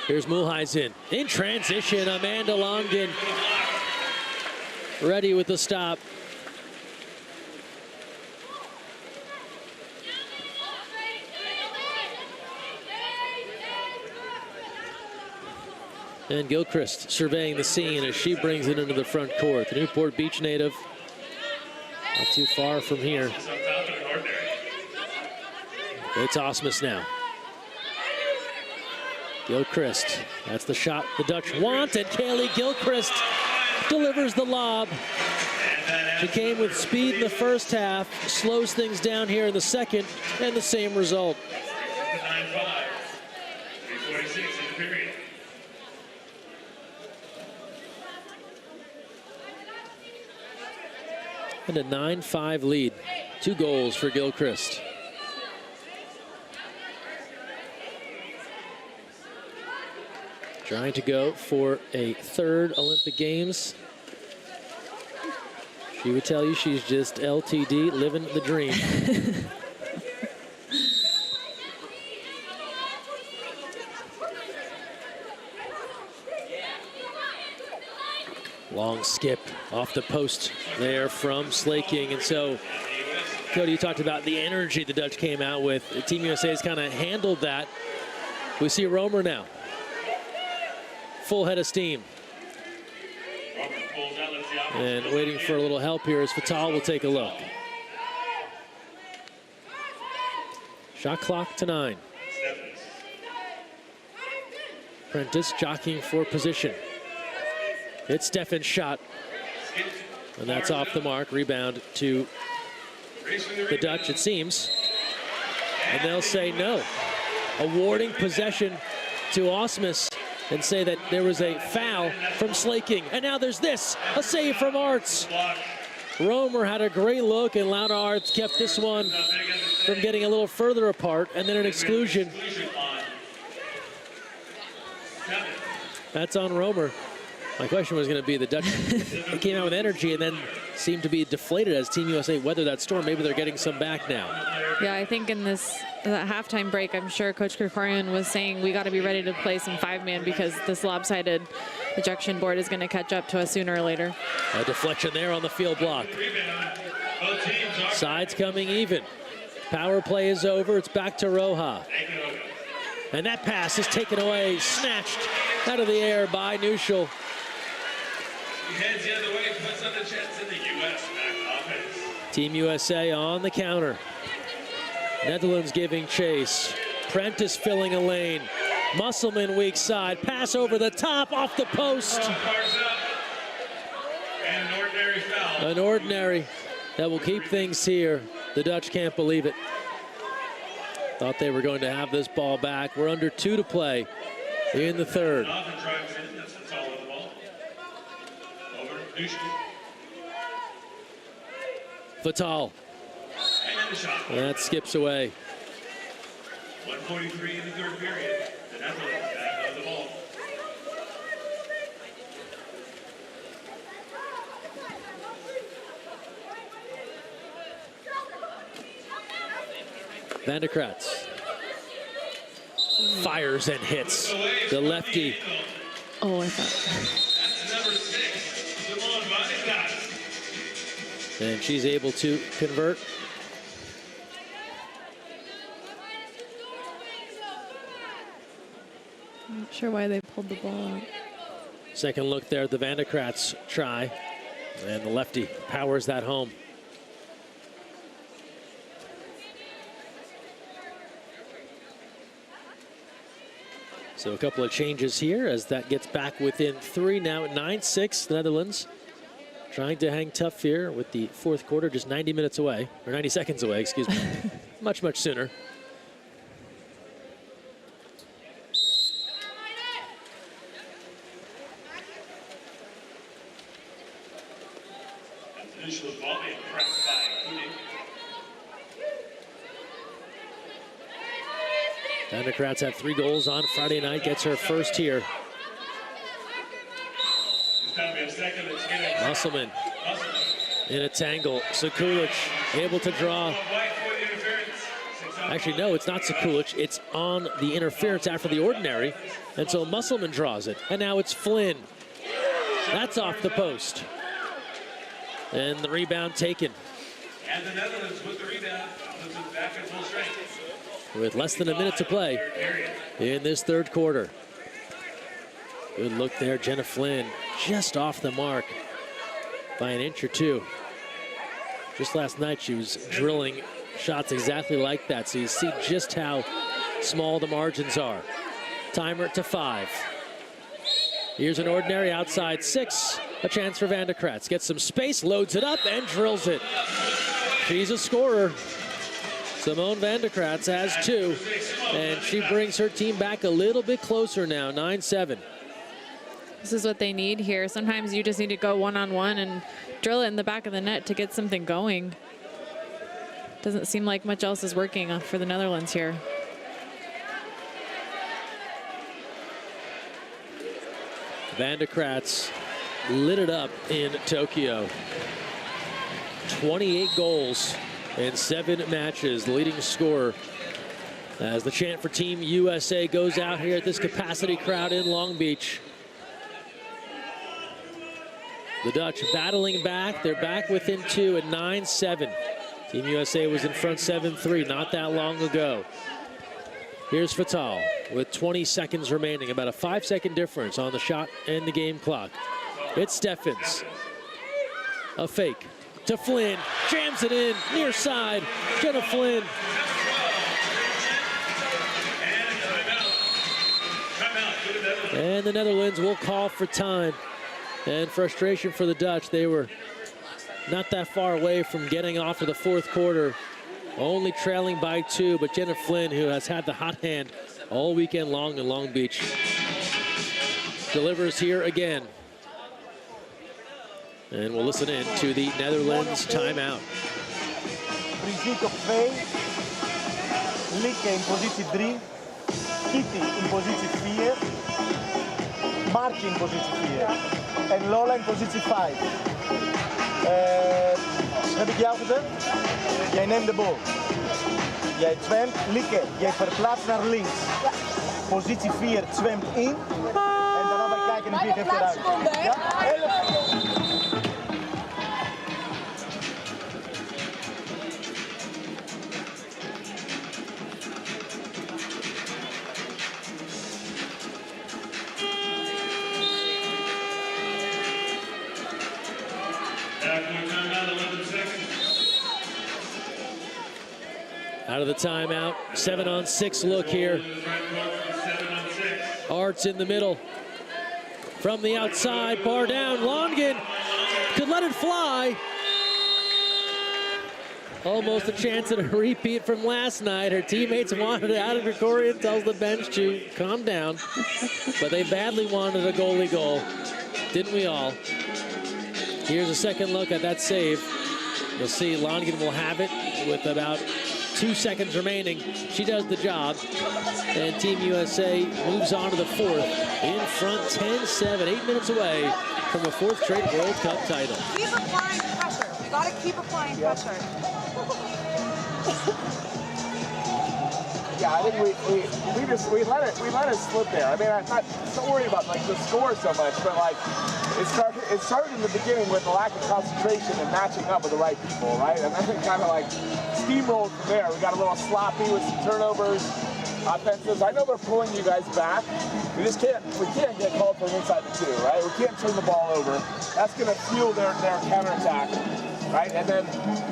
Here's Mulheisen in transition. Amanda Longin ready with the stop. And Gilchrist surveying the scene as she brings it into the front court. The Newport Beach native, not too far from here. It's Osmus now. Gilchrist, that's the shot the Dutch want, and Kaylee Gilchrist delivers the lob. She came with speed in the first half, slows things down here in the second, and the same result. 9-5, 3:46 in the period. And a 9-5 lead. 2 goals for Gilchrist. Trying to go for a 3rd Olympic Games. She would tell you she's just LTD, living the dream. Long skip off the post there from Slaking. And so, Cody, you talked about the energy the Dutch came out with. Team USA has kind of handled that. We see Romer now. Full head of steam. And waiting for a little help here as Fatal will take a look. Shot clock to 9. Prentice jockeying for position. It's Steffen's shot. And that's off the mark. Rebound to the Dutch, it seems. And they'll say no. Awarding possession to Osmus and say that there was a foul from Slaking. And now there's this, a save from Arts. Romer had a great look, and Laura Arts kept this one from getting a little further apart, and then an exclusion. That's on Romer. My question was going to be, the Dutch they came out with energy and then seemed to be deflated as Team USA weathered that storm. Maybe they're getting some back now. Yeah, I think in that halftime break, I'm sure Coach Krikorian was saying we got to be ready to play some 5-man because this lopsided ejection board is going to catch up to us sooner or later. A deflection there on the field block. Sides coming even. Power play is over. It's back to Roja. And that pass is taken away, snatched out of the air by Neuschel. He heads the other way, puts on the chest in the U.S. back offense. Team USA on the counter. Netherlands giving chase. Prentice filling a lane. Musselman weak side. Pass over the top, off the post. And an ordinary foul. An ordinary that will keep things here. The Dutch can't believe it. Thought they were going to have this ball back. We're under 2 to play in the 3rd. Fatal. That skips away. 1:43 in the 3rd period. The Netherlands back on the ball. Van de Kratz fires and hits the lefty. Oh, I thought. That's number 6, Simone Van. And she's able to convert. I'm not sure why they pulled the ball out. Second look there at the Van de Kratz try. And the lefty powers that home. So a couple of changes here as that gets back within 3 now at 9-6. The Netherlands trying to hang tough here with the 4th quarter just 90 minutes away, or 90 seconds away, excuse me. much sooner. Initial volley pressed by Cooney. Van de Kratz had 3 goals on Friday night, gets her first here. Musselman in a tangle. Sekulic able to draw. Actually, no, it's not Sekulic. It's on the interference after the ordinary. And so Musselman draws it. And now it's Flynn. That's off the post. And the rebound taken. And the Netherlands with the rebound. Puts it back at full strength. With less than a minute to play in this 3rd quarter. Good look there, Jenna Flynn, just off the mark by an inch or two. Just last night, she was drilling shots exactly like that, so you see just how small the margins are. Timer to 5. Here's an ordinary outside 6. A chance for Van de Kratz. Gets some space, loads it up, and drills it. She's a scorer. Simone Van de Kratz has 2, and she brings her team back a little bit closer now, 9-7. This is what they need here. Sometimes you just need to go one-on-one and drill it in the back of the net to get something going. Doesn't seem like much else is working for the Netherlands here. Van de Kratz lit it up in Tokyo. 28 goals in 7 matches, the leading scorer. As the chant for Team USA goes out here at this capacity crowd in Long Beach. The Dutch battling back. They're back within 2 at 9-7. Team USA was in front 7-3 not that long ago. Here's Fatal with 20 seconds remaining, about a 5-second difference on the shot and the game clock. It's Steffens. A fake to Flynn, jams it in, near side, Jenna Flynn. And the Netherlands will call for time. And frustration for the Dutch. They were not that far away from getting off of the 4th quarter. Only trailing by 2, but Jenna Flynn, who has had the hot hand all weekend long in Long Beach, delivers here again. And we'll listen in to the Netherlands timeout. Brigitte op 2. Lieke in positie 3. Kitty in positie 4. Martje in positie 4. En Lola in positie 5. Heb ik jou gezegd? Jij neemt de bal. Jij zwemt, Lieke, jij verplaatst naar links. Positie 4 zwemt in. En daarna wij kijken en wie geeft eruit. Ja? Out of the timeout, 7-on-6 look here. Arts in the middle. From the outside, bar down, Longen could let it fly. Almost a chance at a repeat from last night. Her teammates wanted it out, and Gregorian tells the bench to calm down. But they badly wanted a goalie goal. Didn't we all? Here's a second look at that save. You'll see Longen will have it with about 2 seconds remaining. She does the job, and Team USA moves on to the 4th in front 10-7, 8 minutes away from a 4th straight World Cup title. Keep applying pressure. We gotta keep applying pressure. Yeah, I think we let it slip there. I mean, I'm not so worried about like the score so much, but like it started in the beginning with the lack of concentration and matching up with the right people, right? And then it kind of like steamrolled from there. We got a little sloppy with some turnovers, offenses. I know they're pulling you guys back. We can't get called from inside the 2, right? We can't turn the ball over. That's going to fuel their counterattack, right? And then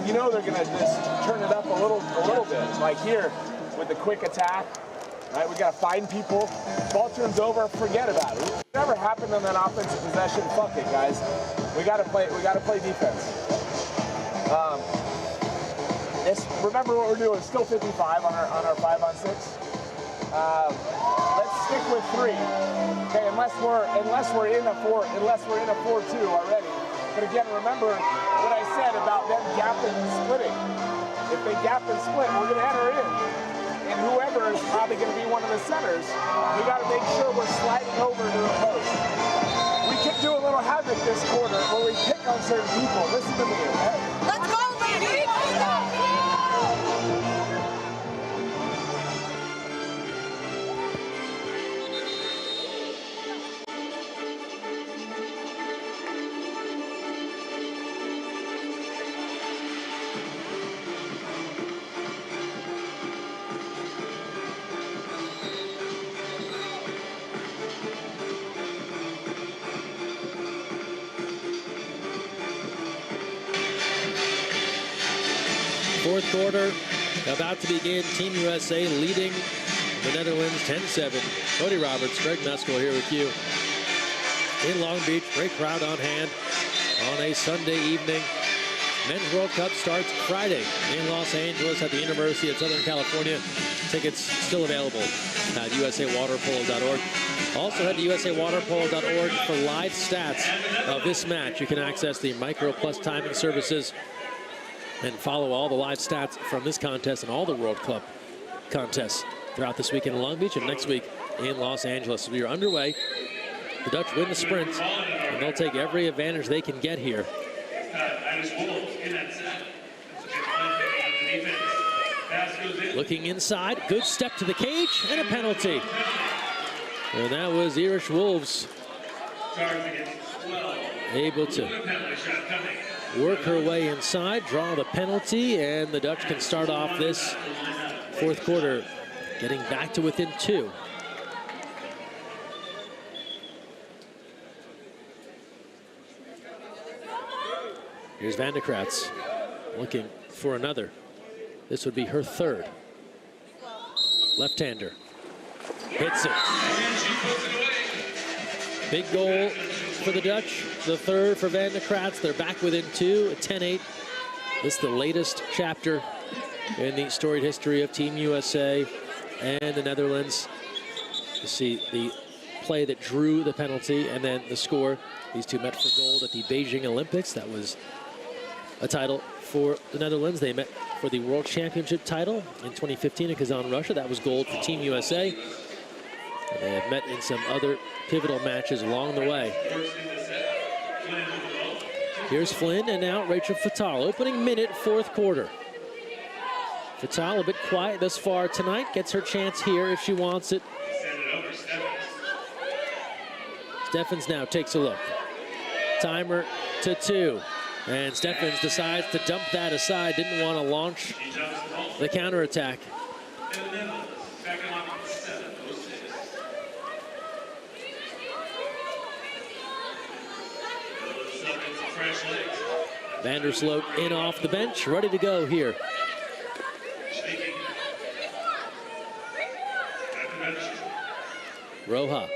you know they're going to just turn it up a little bit, like here. With the quick attack, right? We got to find people. Ball turns over, forget about it. Whatever happened on that offensive possession, fuck it, guys. We got to play defense. Remember what we're doing. Still 55 on our 5-on-6. Let's stick with 3. Okay, unless we're in a 4-2 already. But again, remember what I said about them gapping and splitting. If they gap and split, we're going to enter in. And whoever is probably going to be one of the centers, we got to make sure we're sliding over to the post. We can do a little havoc this quarter where we pick on certain people. Listen to me, okay? Let's go, ladies! Let's go! Fourth quarter about to begin. Team USA leading the Netherlands 10-7. Cody Roberts, Greg Meskel here with you in Long Beach. Great crowd on hand on a Sunday evening. Men's World Cup starts Friday in Los Angeles at the University of Southern California. Tickets still available at usawaterpolo.org. Also head to usawaterpolo.org for live stats of this match. You can access the Micro Plus timing services and follow all the live stats from this contest and all the World Cup contests throughout this weekend in Long Beach and next week in Los Angeles. We are underway. The Dutch win the sprint, and they'll take every advantage they can get here. Looking inside, good step to the cage, and a penalty. And that was Irish Wolves able to work her way inside, draw the penalty, and the Dutch can start off this fourth quarter getting back to within 2. Here's Van de Kratz looking for another. This would be her third. Left-hander. Hits it. Big goal for the Dutch. The third for Van de Kratz. They're back within 2, a 10-8. This is the latest chapter in the storied history of Team USA and the Netherlands. You see the play that drew the penalty and then the score. These two met for gold at the Beijing Olympics. That was a title for the Netherlands. They met for the World Championship title in 2015 in Kazan, Russia. That was gold for Team USA. And they have met in some other pivotal matches along the way. Here's Flynn and now Rachel Fatal. Opening minute, fourth quarter. Fatal a bit quiet thus far tonight. Gets her chance here if she wants it. Steffens now takes a look. Timer to 2. And Steffens decides to dump that aside. Didn't want to launch the counterattack. Vandersloot in off the bench, ready to go here. Roja,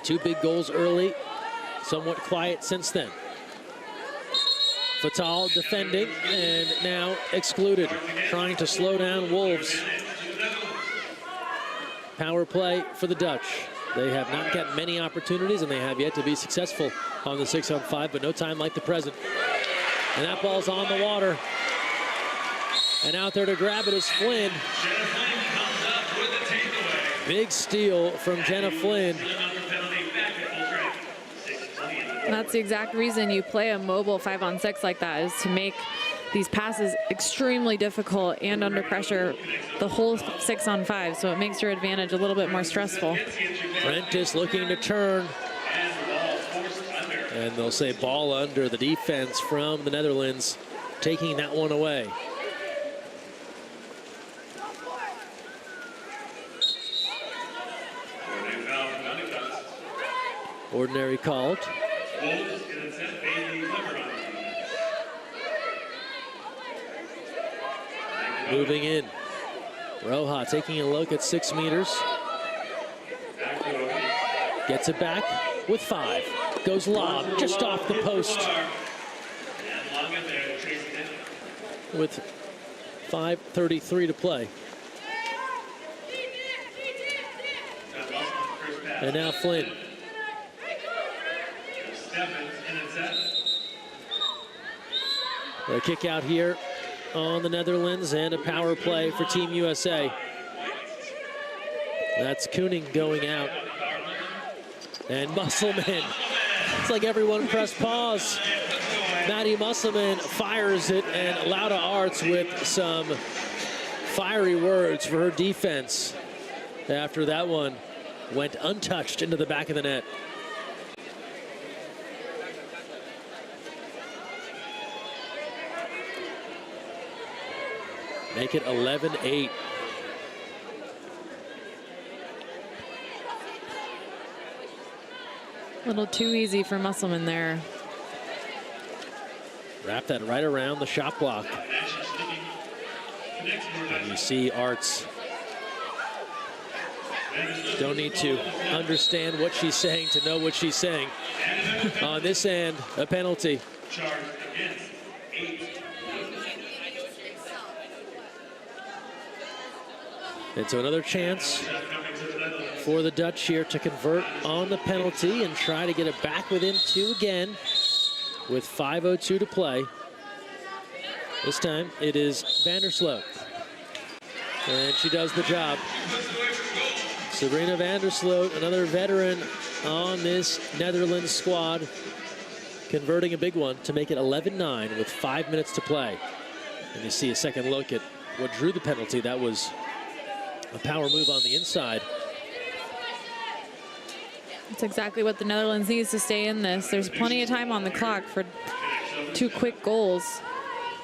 2 big goals early, somewhat quiet since then. Fatal defending and now excluded, trying to slow down Wolves. Power play for the Dutch. They have not got many opportunities and they have yet to be successful on the 6-on-5, but no time like the present. And that ball's on the water. And out there to grab it is Flynn. Big steal from Jenna Flynn. That's the exact reason you play a mobile 5-on-6 like that, is to make these passes extremely difficult and under pressure the whole 6-on-5, so it makes your advantage a little bit more stressful. Prentice looking to turn. And they'll say ball under. The defense from the Netherlands taking that one away. Ordinary called. Moving in. Roja taking a look at 6 meters. Gets it back with 5. Goes lob just off the post. With 5:33 to play. And now Flynn. A kick out here on the Netherlands and a power play for Team USA. That's Koenig going out. And Musselman. It's like everyone pressed pause. Maddie Musselman fires it, and Lauda Arts with some fiery words for her defense after that one went untouched into the back of the net. Make it 11-8. A little too easy for Musselman there. Wrap that right around the shot block. And you see Arts. Don't need to understand what she's saying to know what she's saying. On this end, a penalty. And so another chance for the Dutch here to convert on the penalty and try to get it back within 2 again with 5:02 to play. This time it is Vandersloot. And she does the job. Sabrina Vandersloot, another veteran on this Netherlands squad, converting a big one to make it 11-9 with 5 minutes to play. And you see a second look at what drew the penalty. That was a power move on the inside. That's exactly what the Netherlands needs to stay in this. There's plenty of time on the clock for 2 quick goals.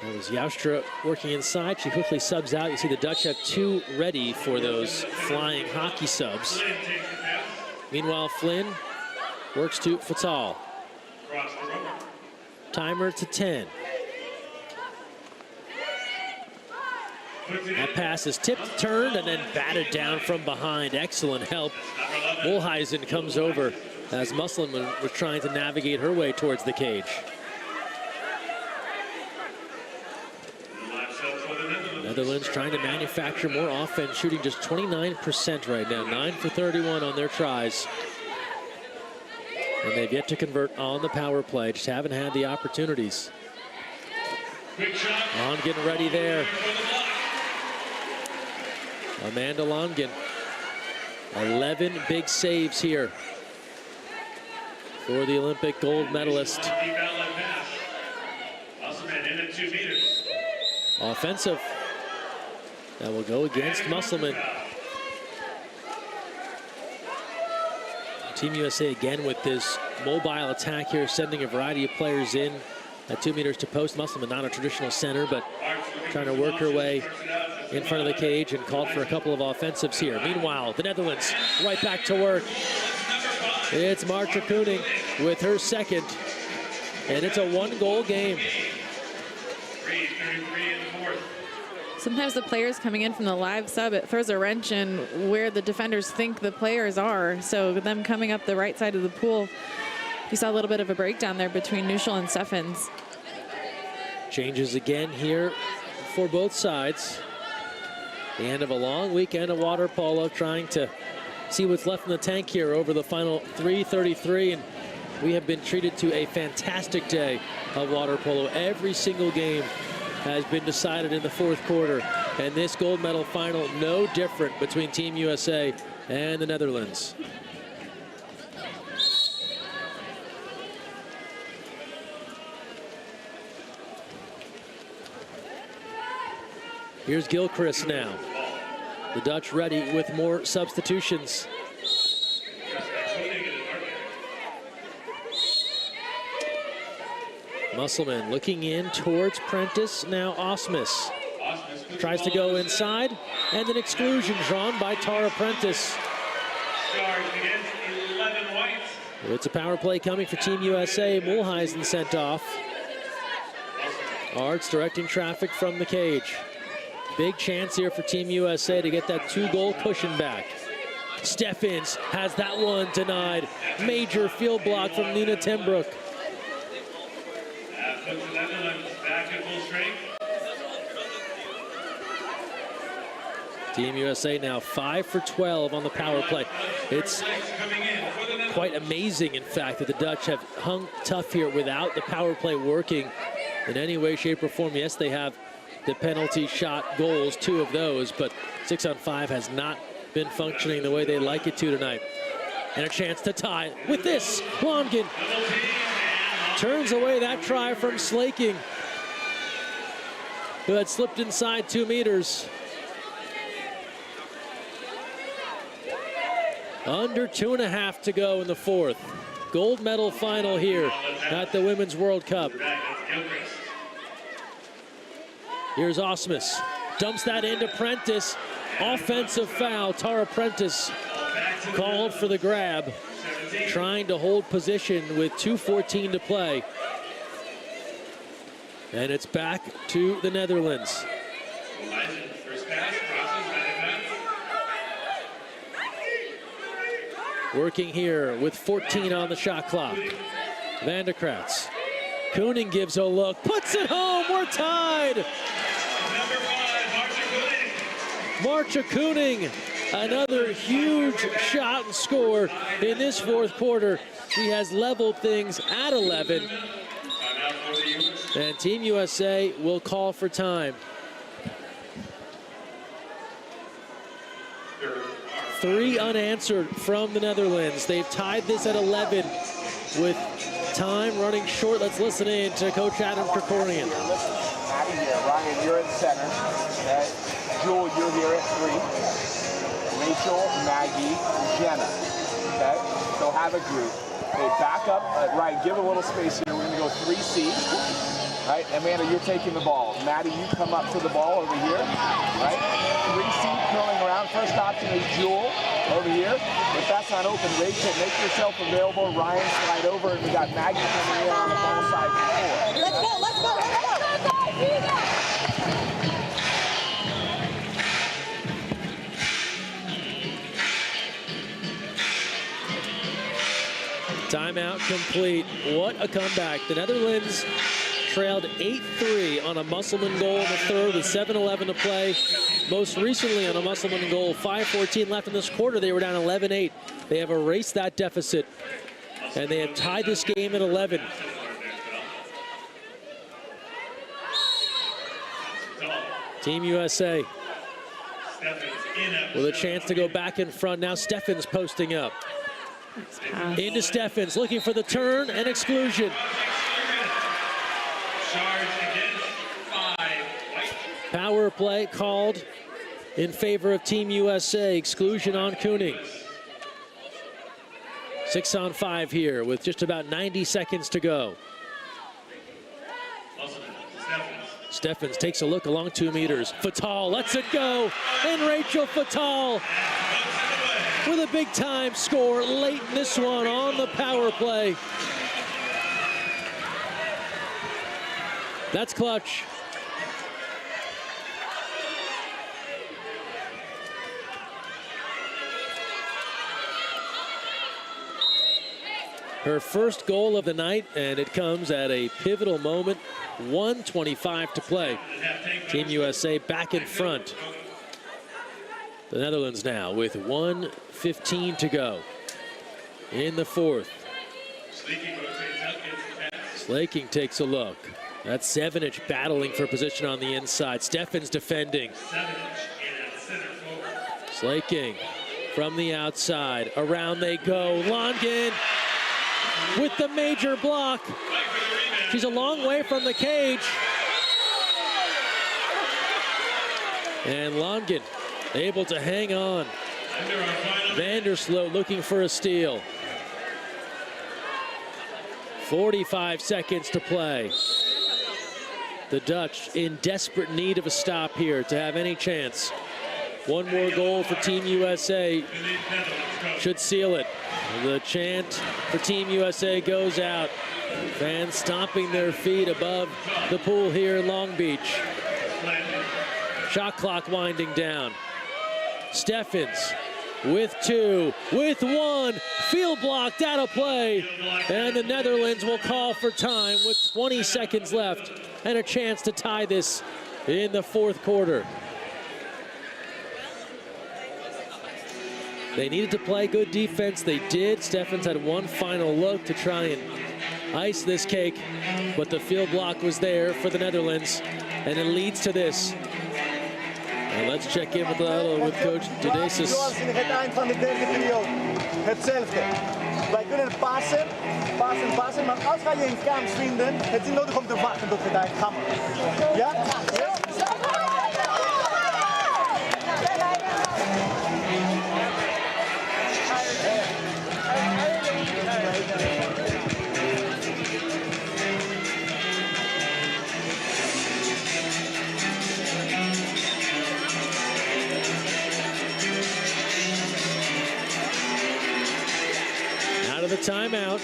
That was Joustra working inside. She quickly subs out. You see the Dutch have 2 ready for those flying hockey subs. Meanwhile, Flynn works to Fatal. Timer to 10. That pass is tipped, turned, and then batted down from behind. Excellent help. Mulhuizen comes over as Musselman was trying to navigate her way towards the cage. Netherlands trying to manufacture more offense, shooting just 29% right now. 9 for 31 on their tries. And they've yet to convert on the power play, just haven't had the opportunities. On getting ready there. Amanda Longen. 11 big saves here for the Olympic gold medalist. Offensive. That will go against Musselman. Team USA again with this mobile attack here, sending a variety of players in at 2 meters to post. Musselman, not a traditional center, but trying to work her way in front of the cage and called for a couple of offensives here. Meanwhile, the Netherlands right back to work. It's Marta Koenig with her second, and it's a 1-goal game. Sometimes the players coming in from the live sub, it throws a wrench in where the defenders think the players are. So them coming up the right side of the pool, you saw a little bit of a breakdown there between Nuschel and Steffens. Changes again here for both sides. The end of a long weekend of water polo, trying to see what's left in the tank here over the final 3:33. And we have been treated to a fantastic day of water polo. Every single game has been decided in the 4th quarter. And this gold medal final, no different between Team USA and the Netherlands. Here's Gilchrist now. The Dutch ready with more substitutions. Musselman looking in towards Prentice. Now Osmus tries to go inside, and an exclusion drawn by Tara Prentice. It's a power play coming for Team USA. Mulhuizen sent off. Arts directing traffic from the cage. Big chance here for Team USA to get that 2-goal cushion back. Steffens has that one denied. Major field block from Nina Tenbrook. Team USA now 5 for 12 on the power play. It's quite amazing, in fact, that the Dutch have hung tough here without the power play working in any way, shape, or form. Yes, they have the penalty shot goals, 2 of those, but 6-on-5 has not been functioning the way they like it to tonight. And a chance to tie with this. Longen turns away that try from Slaking, who had slipped inside 2 meters. Under 2.5 to go in the 4th. Gold medal final here at the Women's World Cup. Here's Osmus. Dumps that into Prentice. Offensive foul. Tara Prentice called for the grab. Trying to hold position with 2:14 to play. And it's back to the Netherlands. First pass, crosses, back pass. Working here with 14 on the shot clock. Van der Kratz. Koenig gives a look, puts it home, we're tied. Number 5, Marcia Koenig, another huge shot and score in this fourth quarter. She has leveled things at 11. And Team USA will call for time. 3 unanswered from the Netherlands. They've tied this at 11 with time running short. Let's listen in to Coach Adam Krikorian. Maddie here, Ryan, you're at center. Okay. Jewel, you're here at 3. Rachel, Maggie, Jenna. Okay, so have a group. Okay, back up. Ryan, give a little space here. We're going to go 3C. Right, Amanda, you're taking the ball. Maddie, you come up to the ball over here. Right, 3C curling around. First option is Jewel over here. If that's not open, Rachel, make yourself available. Ryan, slide over, and we got Maggie coming in on the ball side for 4. Let's go, let's go, let's go. Timeout complete. What a comeback. The Netherlands trailed 8-3 on a Musselman goal in the third with 7:11 to play. Most recently on a Musselman goal, 5:14 left in this quarter. They were down 11-8. They have erased that deficit, and they have tied this game at 11. Team USA with a chance to go back in front. Now Steffens posting up. Into Steffens, looking for the turn and exclusion. Power play called in favor of Team USA. Exclusion on Koenig. 6-on-5 here with just about 90 seconds to go. Steffens takes a look along 2 meters. Fatal lets it go, and Rachel Fatal with a big time score late in this one on the power play. That's clutch. Her first goal of the night, and it comes at a pivotal moment. 1:25 to play. Team USA back in front. The Netherlands now with 1:15 to go in the fourth. Slaking takes a look. That's Sevenich battling for position on the inside. Steffens defending. Slaking from the outside. Around they go. Longin with the major block. She's a long way from the cage. And Longin able to hang on. Vandersloot looking for a steal. 45 seconds to play. The Dutch in desperate need of a stop here to have any chance. One more goal for Team USA should seal it. The chant for Team USA goes out. Fans stomping their feet above the pool here in Long Beach. Shot clock winding down. Steffens with 2, with 1, field blocked out of play, and the Netherlands will call for time with 20 seconds left and a chance to tie this in the fourth quarter. They needed to play good defense. They did. Steffens had one final look to try and ice this cake, but the field block was there for the Netherlands, and it leads to this. And let's check in with Coach Dedesis. Zoals in het eind van de derde periode. Hetzelfde. Wij kunnen passen, passen, passen, maar als wij je in kans vinden, het is nodig om te wachten tot het eind gaan. Ja? The timeout.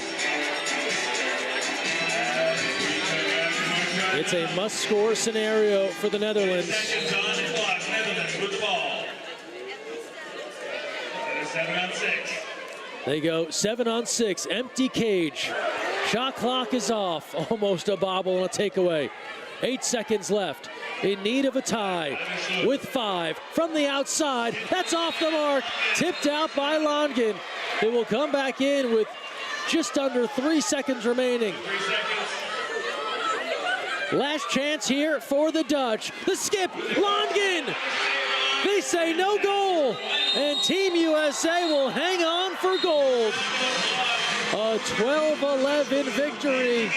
It's a must-score scenario for the Netherlands. 7 on 6. They go 7 on 6, empty cage. Shot clock is off, almost a bobble and a takeaway. 8 seconds left, in need of a tie with 5 from the outside. That's off the mark, tipped out by Longin. It will come back in with just under 3 seconds remaining. 3 seconds. Last chance here for the Dutch. The skip, Longin. They say no goal, and Team USA will hang on for gold. A 12-11 victory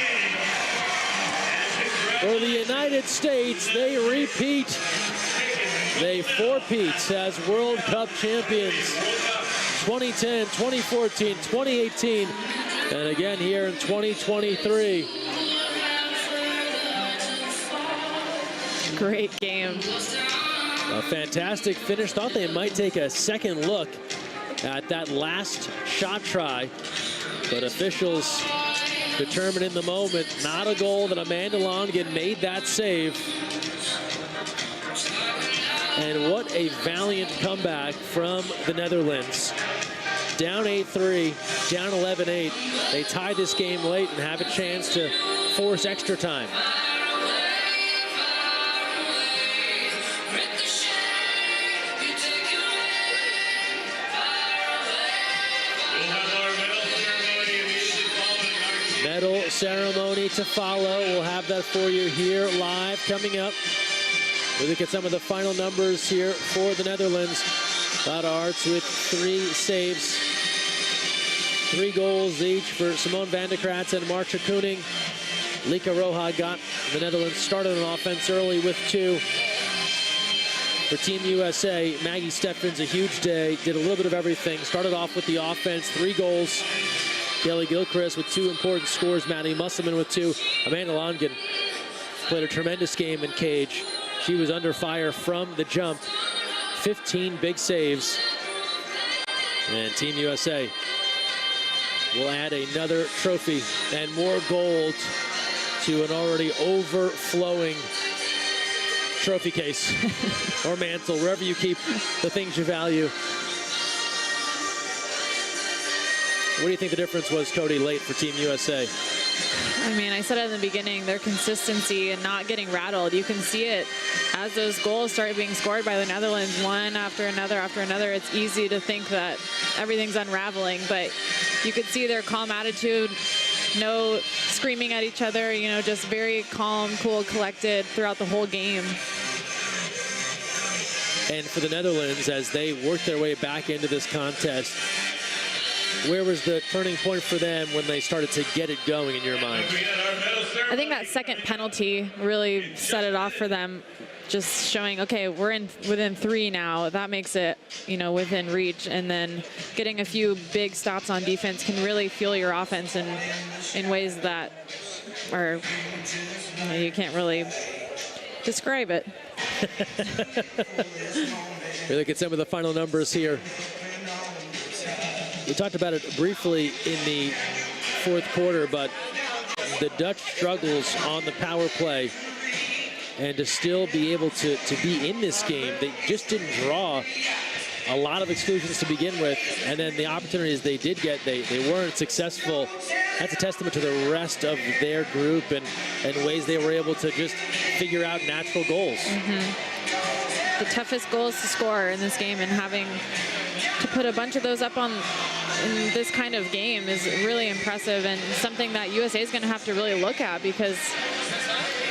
for the United States. They repeat. They four-peat as World Cup champions. 2010, 2014, 2018, and again here in 2023. Great game. A fantastic finish. Thought they might take a second look at that last shot try, but officials determined in the moment, not a goal, that Amanda Longin made that save. And what a valiant comeback from the Netherlands. Down 8-3, down 11-8. They tied this game late and have a chance to force extra time. Medal ceremony to follow. We'll have that for you here live coming up. We look at some of the final numbers here for the Netherlands. Lotta Arts with 3 saves, 3 goals each for Simone van de Kratz and Marcia Koenig. Lika Roja got the Netherlands started on offense early with 2. For Team USA, Maggie Steffens, a huge day, did a little bit of everything. Started off with the offense, 3 goals. Kelly Gilchrist with 2 important scores. Maddie Musselman with 2. Amanda Longin played a tremendous game in cage. She was under fire from the jump. 15 big saves. And Team USA will add another trophy and more gold to an already overflowing trophy case or mantle, wherever you keep the things you value. What do you think the difference was, Cody, late for Team USA? I mean, I said it in the beginning, their consistency and not getting rattled. You can see it as those goals start being scored by the Netherlands, one after another after another. It's easy to think that everything's unraveling, but you could see their calm attitude, no screaming at each other, you know, just very calm, cool, collected throughout the whole game. And for the Netherlands, as they worked their way back into this contest, where was the turning point for them when they started to get it going in your mind? I think that second penalty really set it off for them, just showing, okay, we're within 3 now. That makes it, you know, within reach. And then getting a few big stops on defense can really fuel your offense in ways that are, you can't really describe it. We look at some of the final numbers here. We talked about it briefly in the 4th quarter, but the Dutch struggles on the power play, and to still be able to be in this game, they just didn't draw a lot of exclusions to begin with, and then the opportunities they did get, they weren't successful. That's a testament to the rest of their group and ways they were able to just figure out natural goals. The toughest goals to score in this game, and having to put a bunch of those up in this kind of game is really impressive, and something that USA is going to have to really look at, because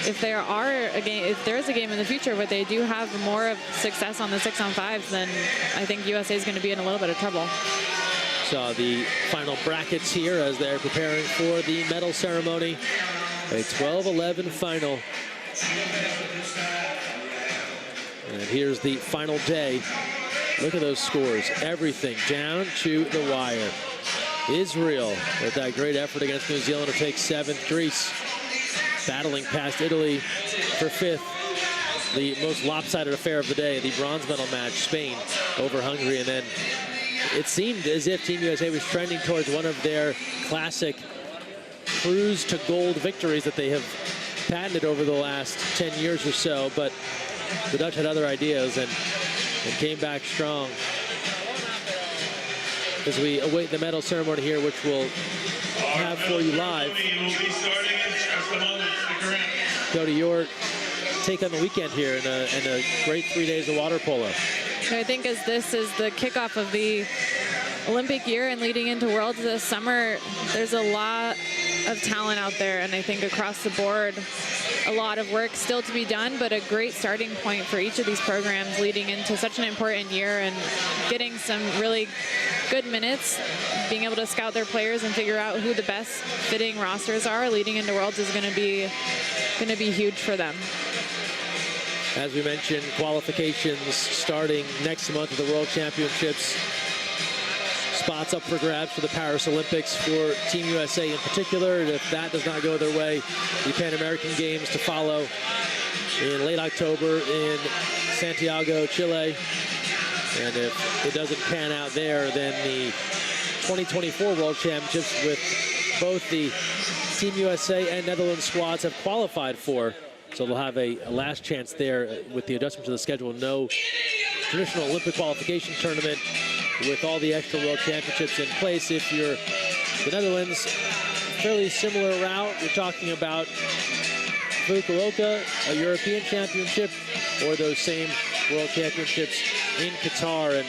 if there is a game in the future where they do have more of success on the 6-on-5s, then I think USA is going to be in a little bit of trouble. Saw the final brackets here as they're preparing for the medal ceremony. A 12-11 final. And here's the final day. Look at those scores. Everything down to the wire. Israel with that great effort against New Zealand to take 7th. Greece battling past Italy for 5th. The most lopsided affair of the day, the bronze medal match, Spain over Hungary. And then it seemed as if Team USA was trending towards one of their classic cruise to gold victories that they have patented over the last 10 years or so. But the Dutch had other ideas and came back strong. as we await the medal ceremony here, which we'll have for you live. Cody, your take on the weekend here and a great 3 days of water polo. I think as this is the kickoff of the Olympic year and leading into Worlds this summer, there's a lot of talent out there, and I think across the board, a lot of work still to be done, but a great starting point for each of these programs leading into such an important year and getting some really good minutes, being able to scout their players and figure out who the best fitting rosters are leading into Worlds is going to be huge for them. As we mentioned, qualifications starting next month at the World Championships. Spots up for grabs for the Paris Olympics for Team USA in particular. And if that does not go their way, the Pan American Games to follow in late October in Santiago, Chile. And if it doesn't pan out there, then the 2024 World Championships with both the Team USA and Netherlands squads have qualified for. So they'll have a last chance there with the adjustment to the schedule. No traditional Olympic qualification tournament with all the extra World Championships in place. If you're the Netherlands, fairly similar route. You're talking about Fukuoka, a European Championship, or those same World Championships in Qatar. And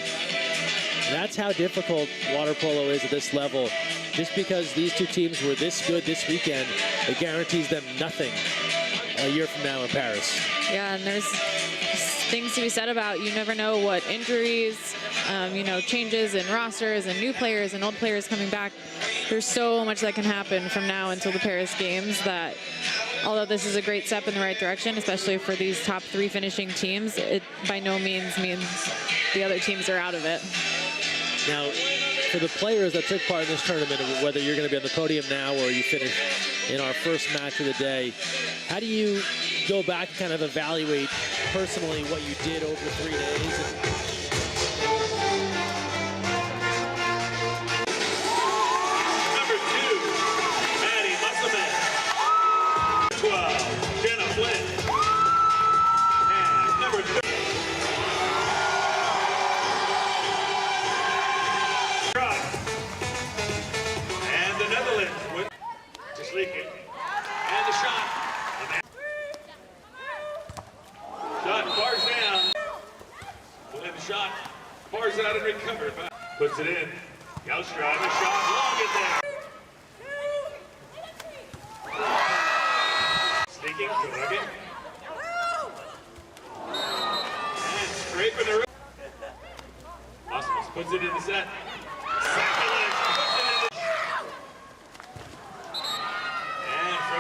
that's how difficult water polo is at this level. Just because these two teams were this good this weekend, it guarantees them nothing a year from now in Paris. Yeah, and there's things to be said about you never know what injuries, changes in rosters and new players and old players coming back. There's so much that can happen from now until the Paris Games that although this is a great step in the right direction, especially for these top 3 finishing teams, it by no means means the other teams are out of it. Now, for the players that took part in this tournament, whether you're going to be on the podium now or you finish in our first match of the day, how do you go back and kind of evaluate personally what you did over 3 days? And the shot. Shot bars down. And the shot bars out and recovered. Puts it in. Gelstra, the shot long in there. Sneaking to Nugget. And scraping the rim. Osmos puts it in the set.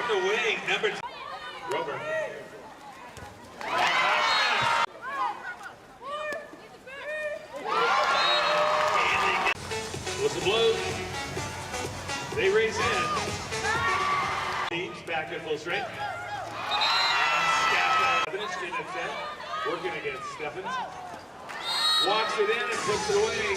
The wing, number 2. Rover. Whistle blows. They race in. Teams back at full strength. And Stephens in its set. Working against Stephens. Walks it in and puts it away.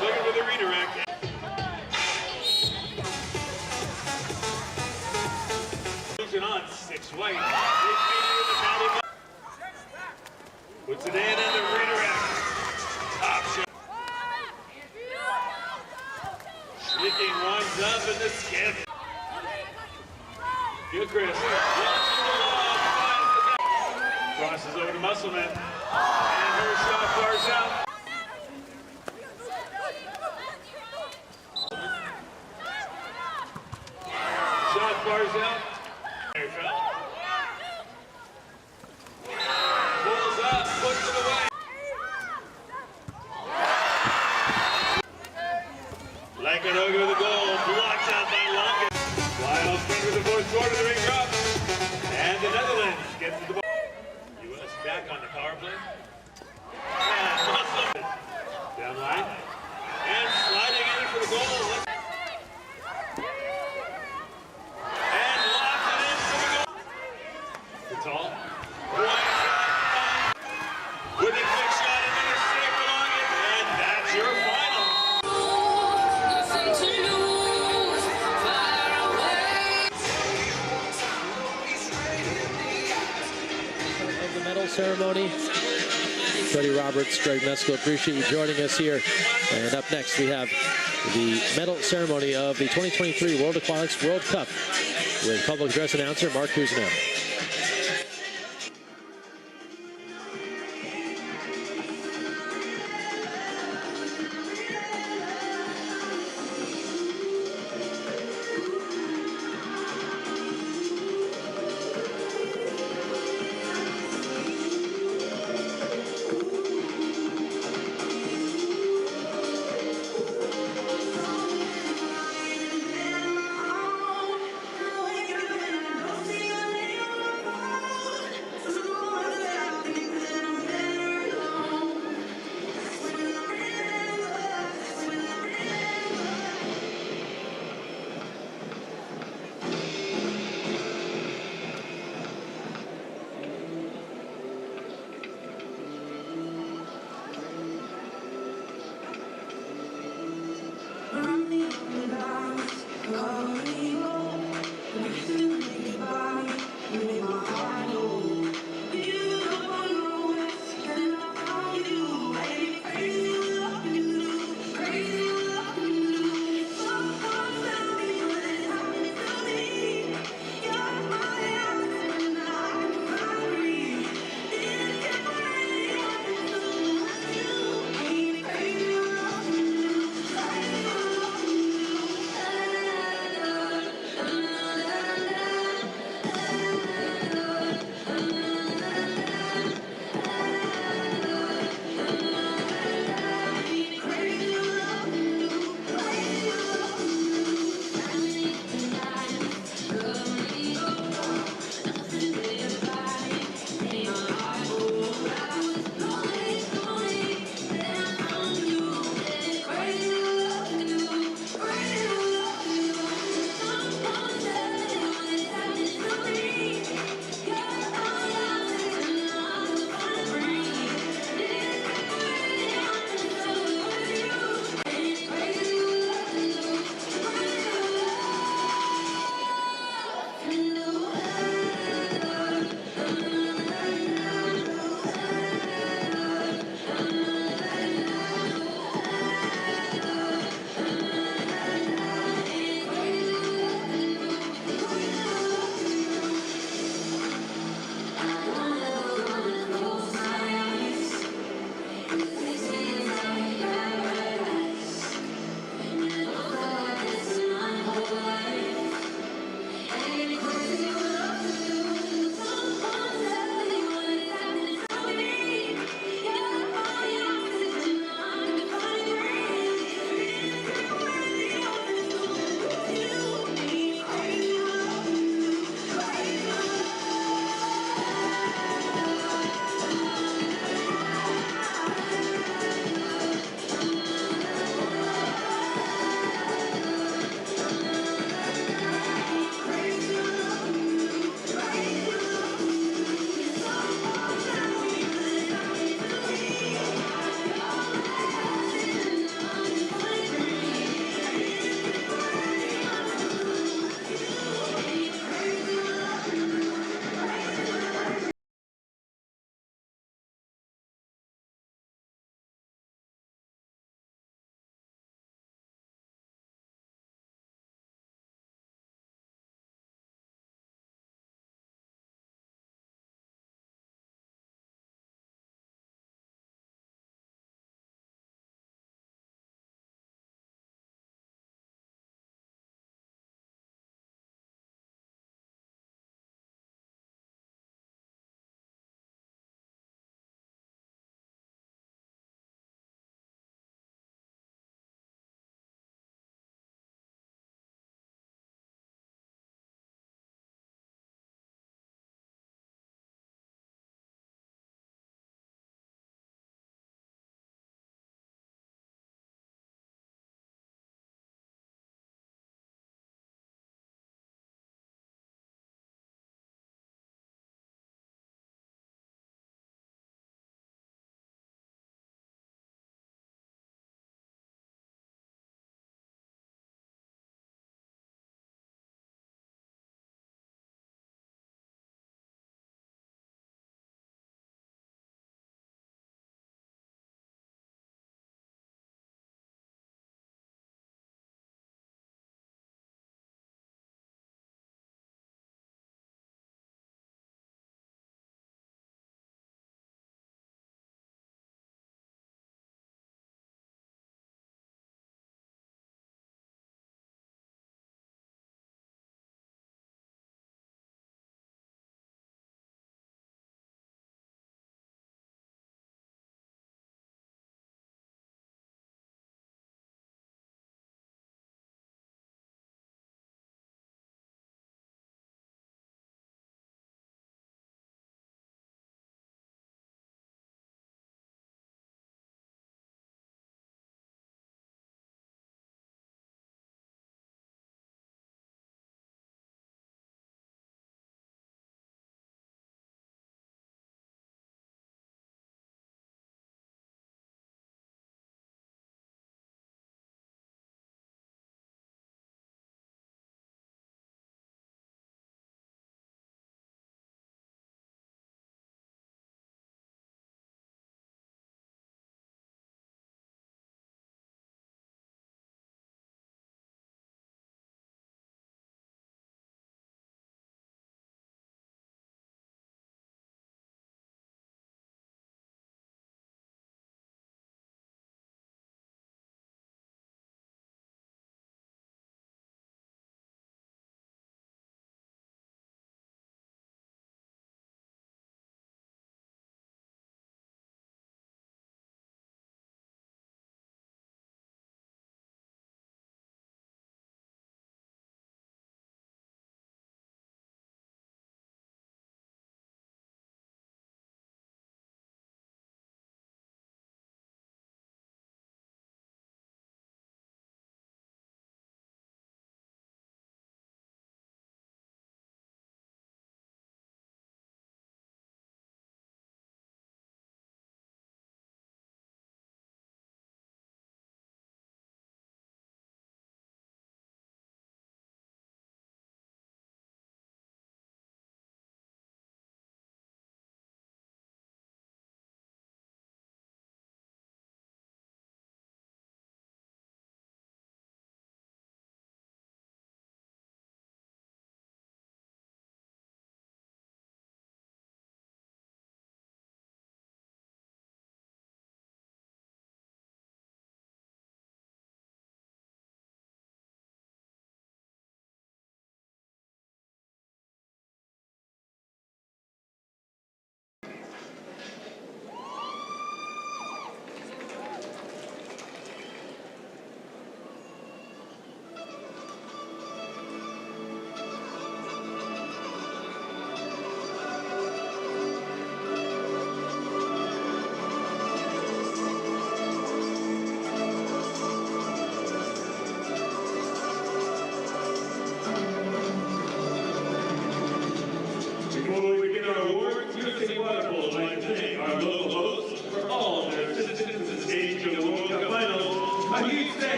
Looking for the redirect. Moves on 6 white. Puts it in and the redirect. Top shot. Sneaking ones up in the skip. Gilchrist. Crosses over to Musselman. And her shot bars out. Shot bars out. There fell. Pulls up, puts it away. Like it over the goal, blocked out by Lockett. Wild spin with the fourth quarter, the ring drops. And the Netherlands gets to the ball. U.S. back on the power play. And Muslim down line. And sliding in for the goal. And locks it in for the goal. Tall. ceremony. Cody Roberts, Greg Mesko, appreciate you joining us here. And up next, we have the medal ceremony of the 2023 World Aquatics World Cup with public address announcer Mark Cousineau.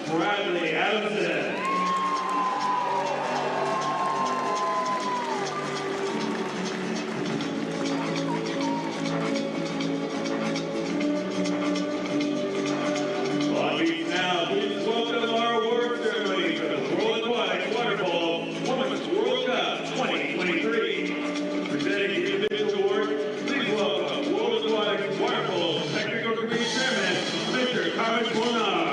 Bradley Adamson. On beat now, please welcome our award ceremony for the World Aquatics Water Polo Women's World Cup 2023. Presenting the individual award, please welcome World Aquatics Water Polo Technical Committee Chairman, Mr. Carmen Bonar.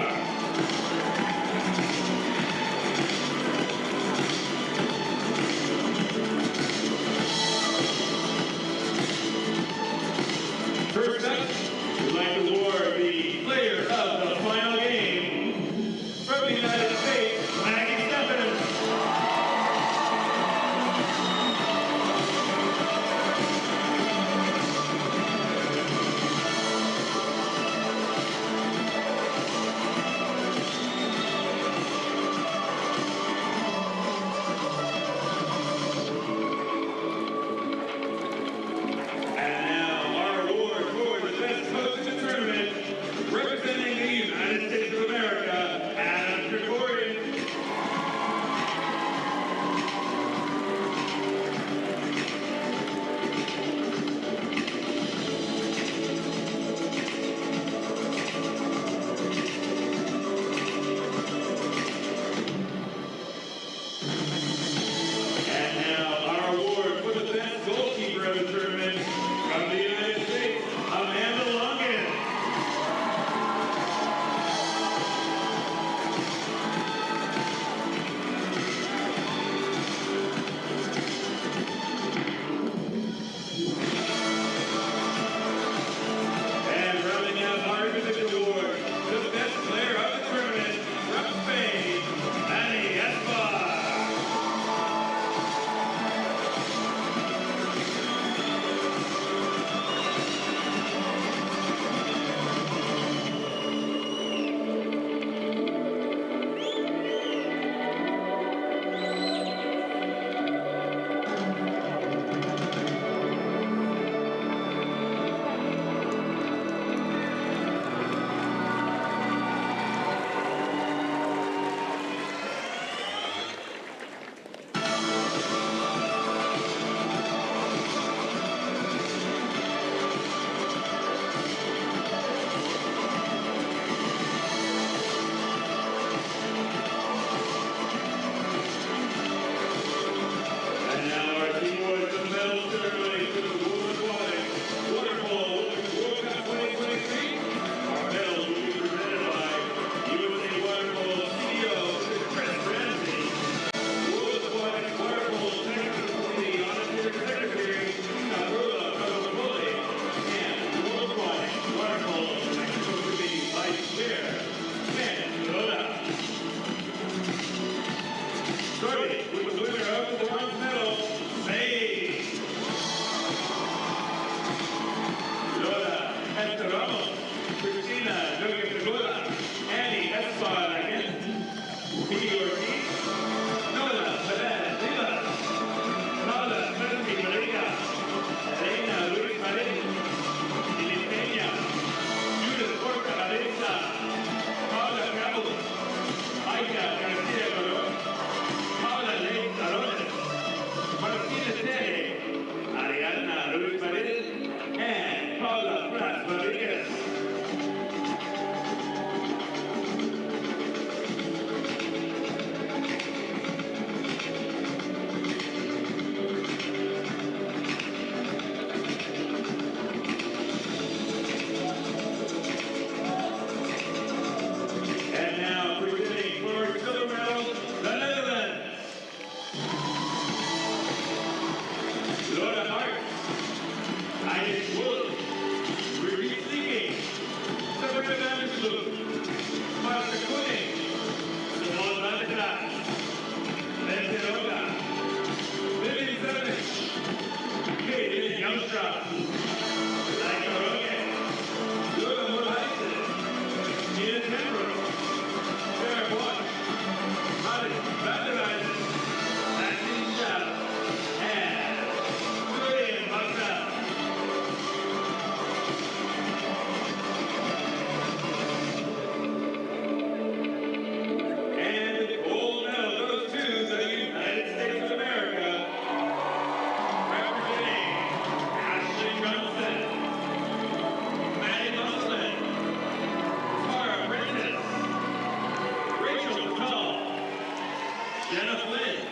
Lynn,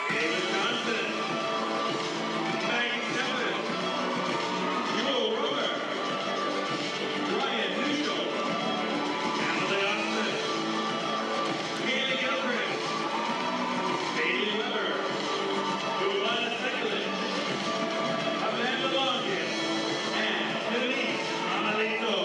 David Johnson, Maggie Shepard, Joel Romer, Ryan Newsham, Emily Austin, Kaylee Gilchrist, Bailey Weber, Luana Sekulich, Amanda Longin, and Denise Amalito.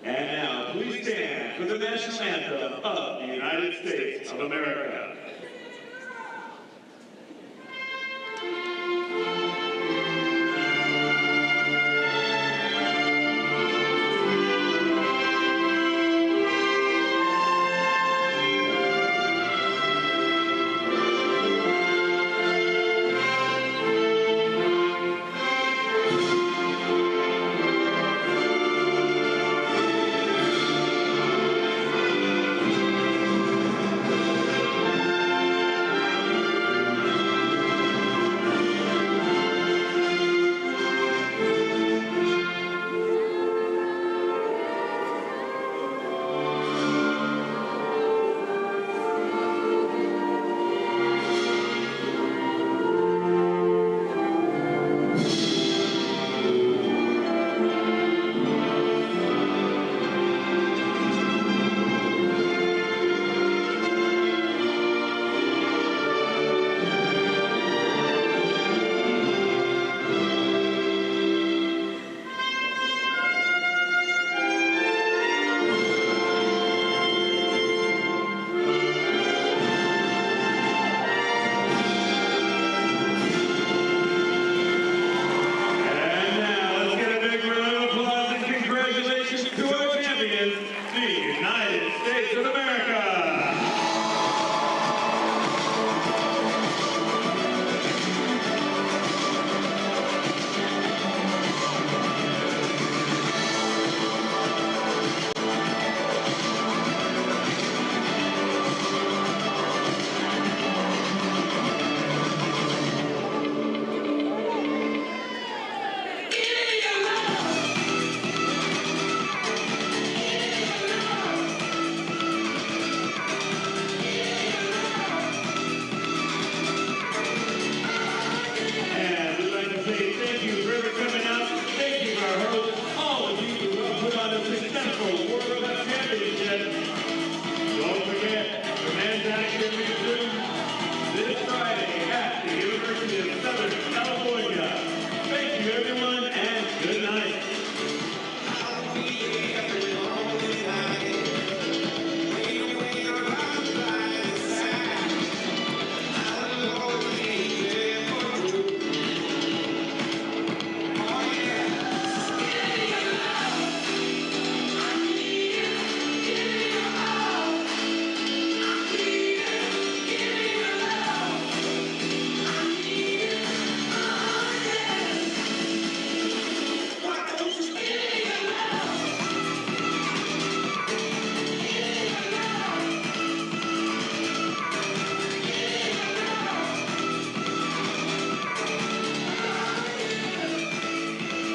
And now, please stand for the national anthem of the United States of America.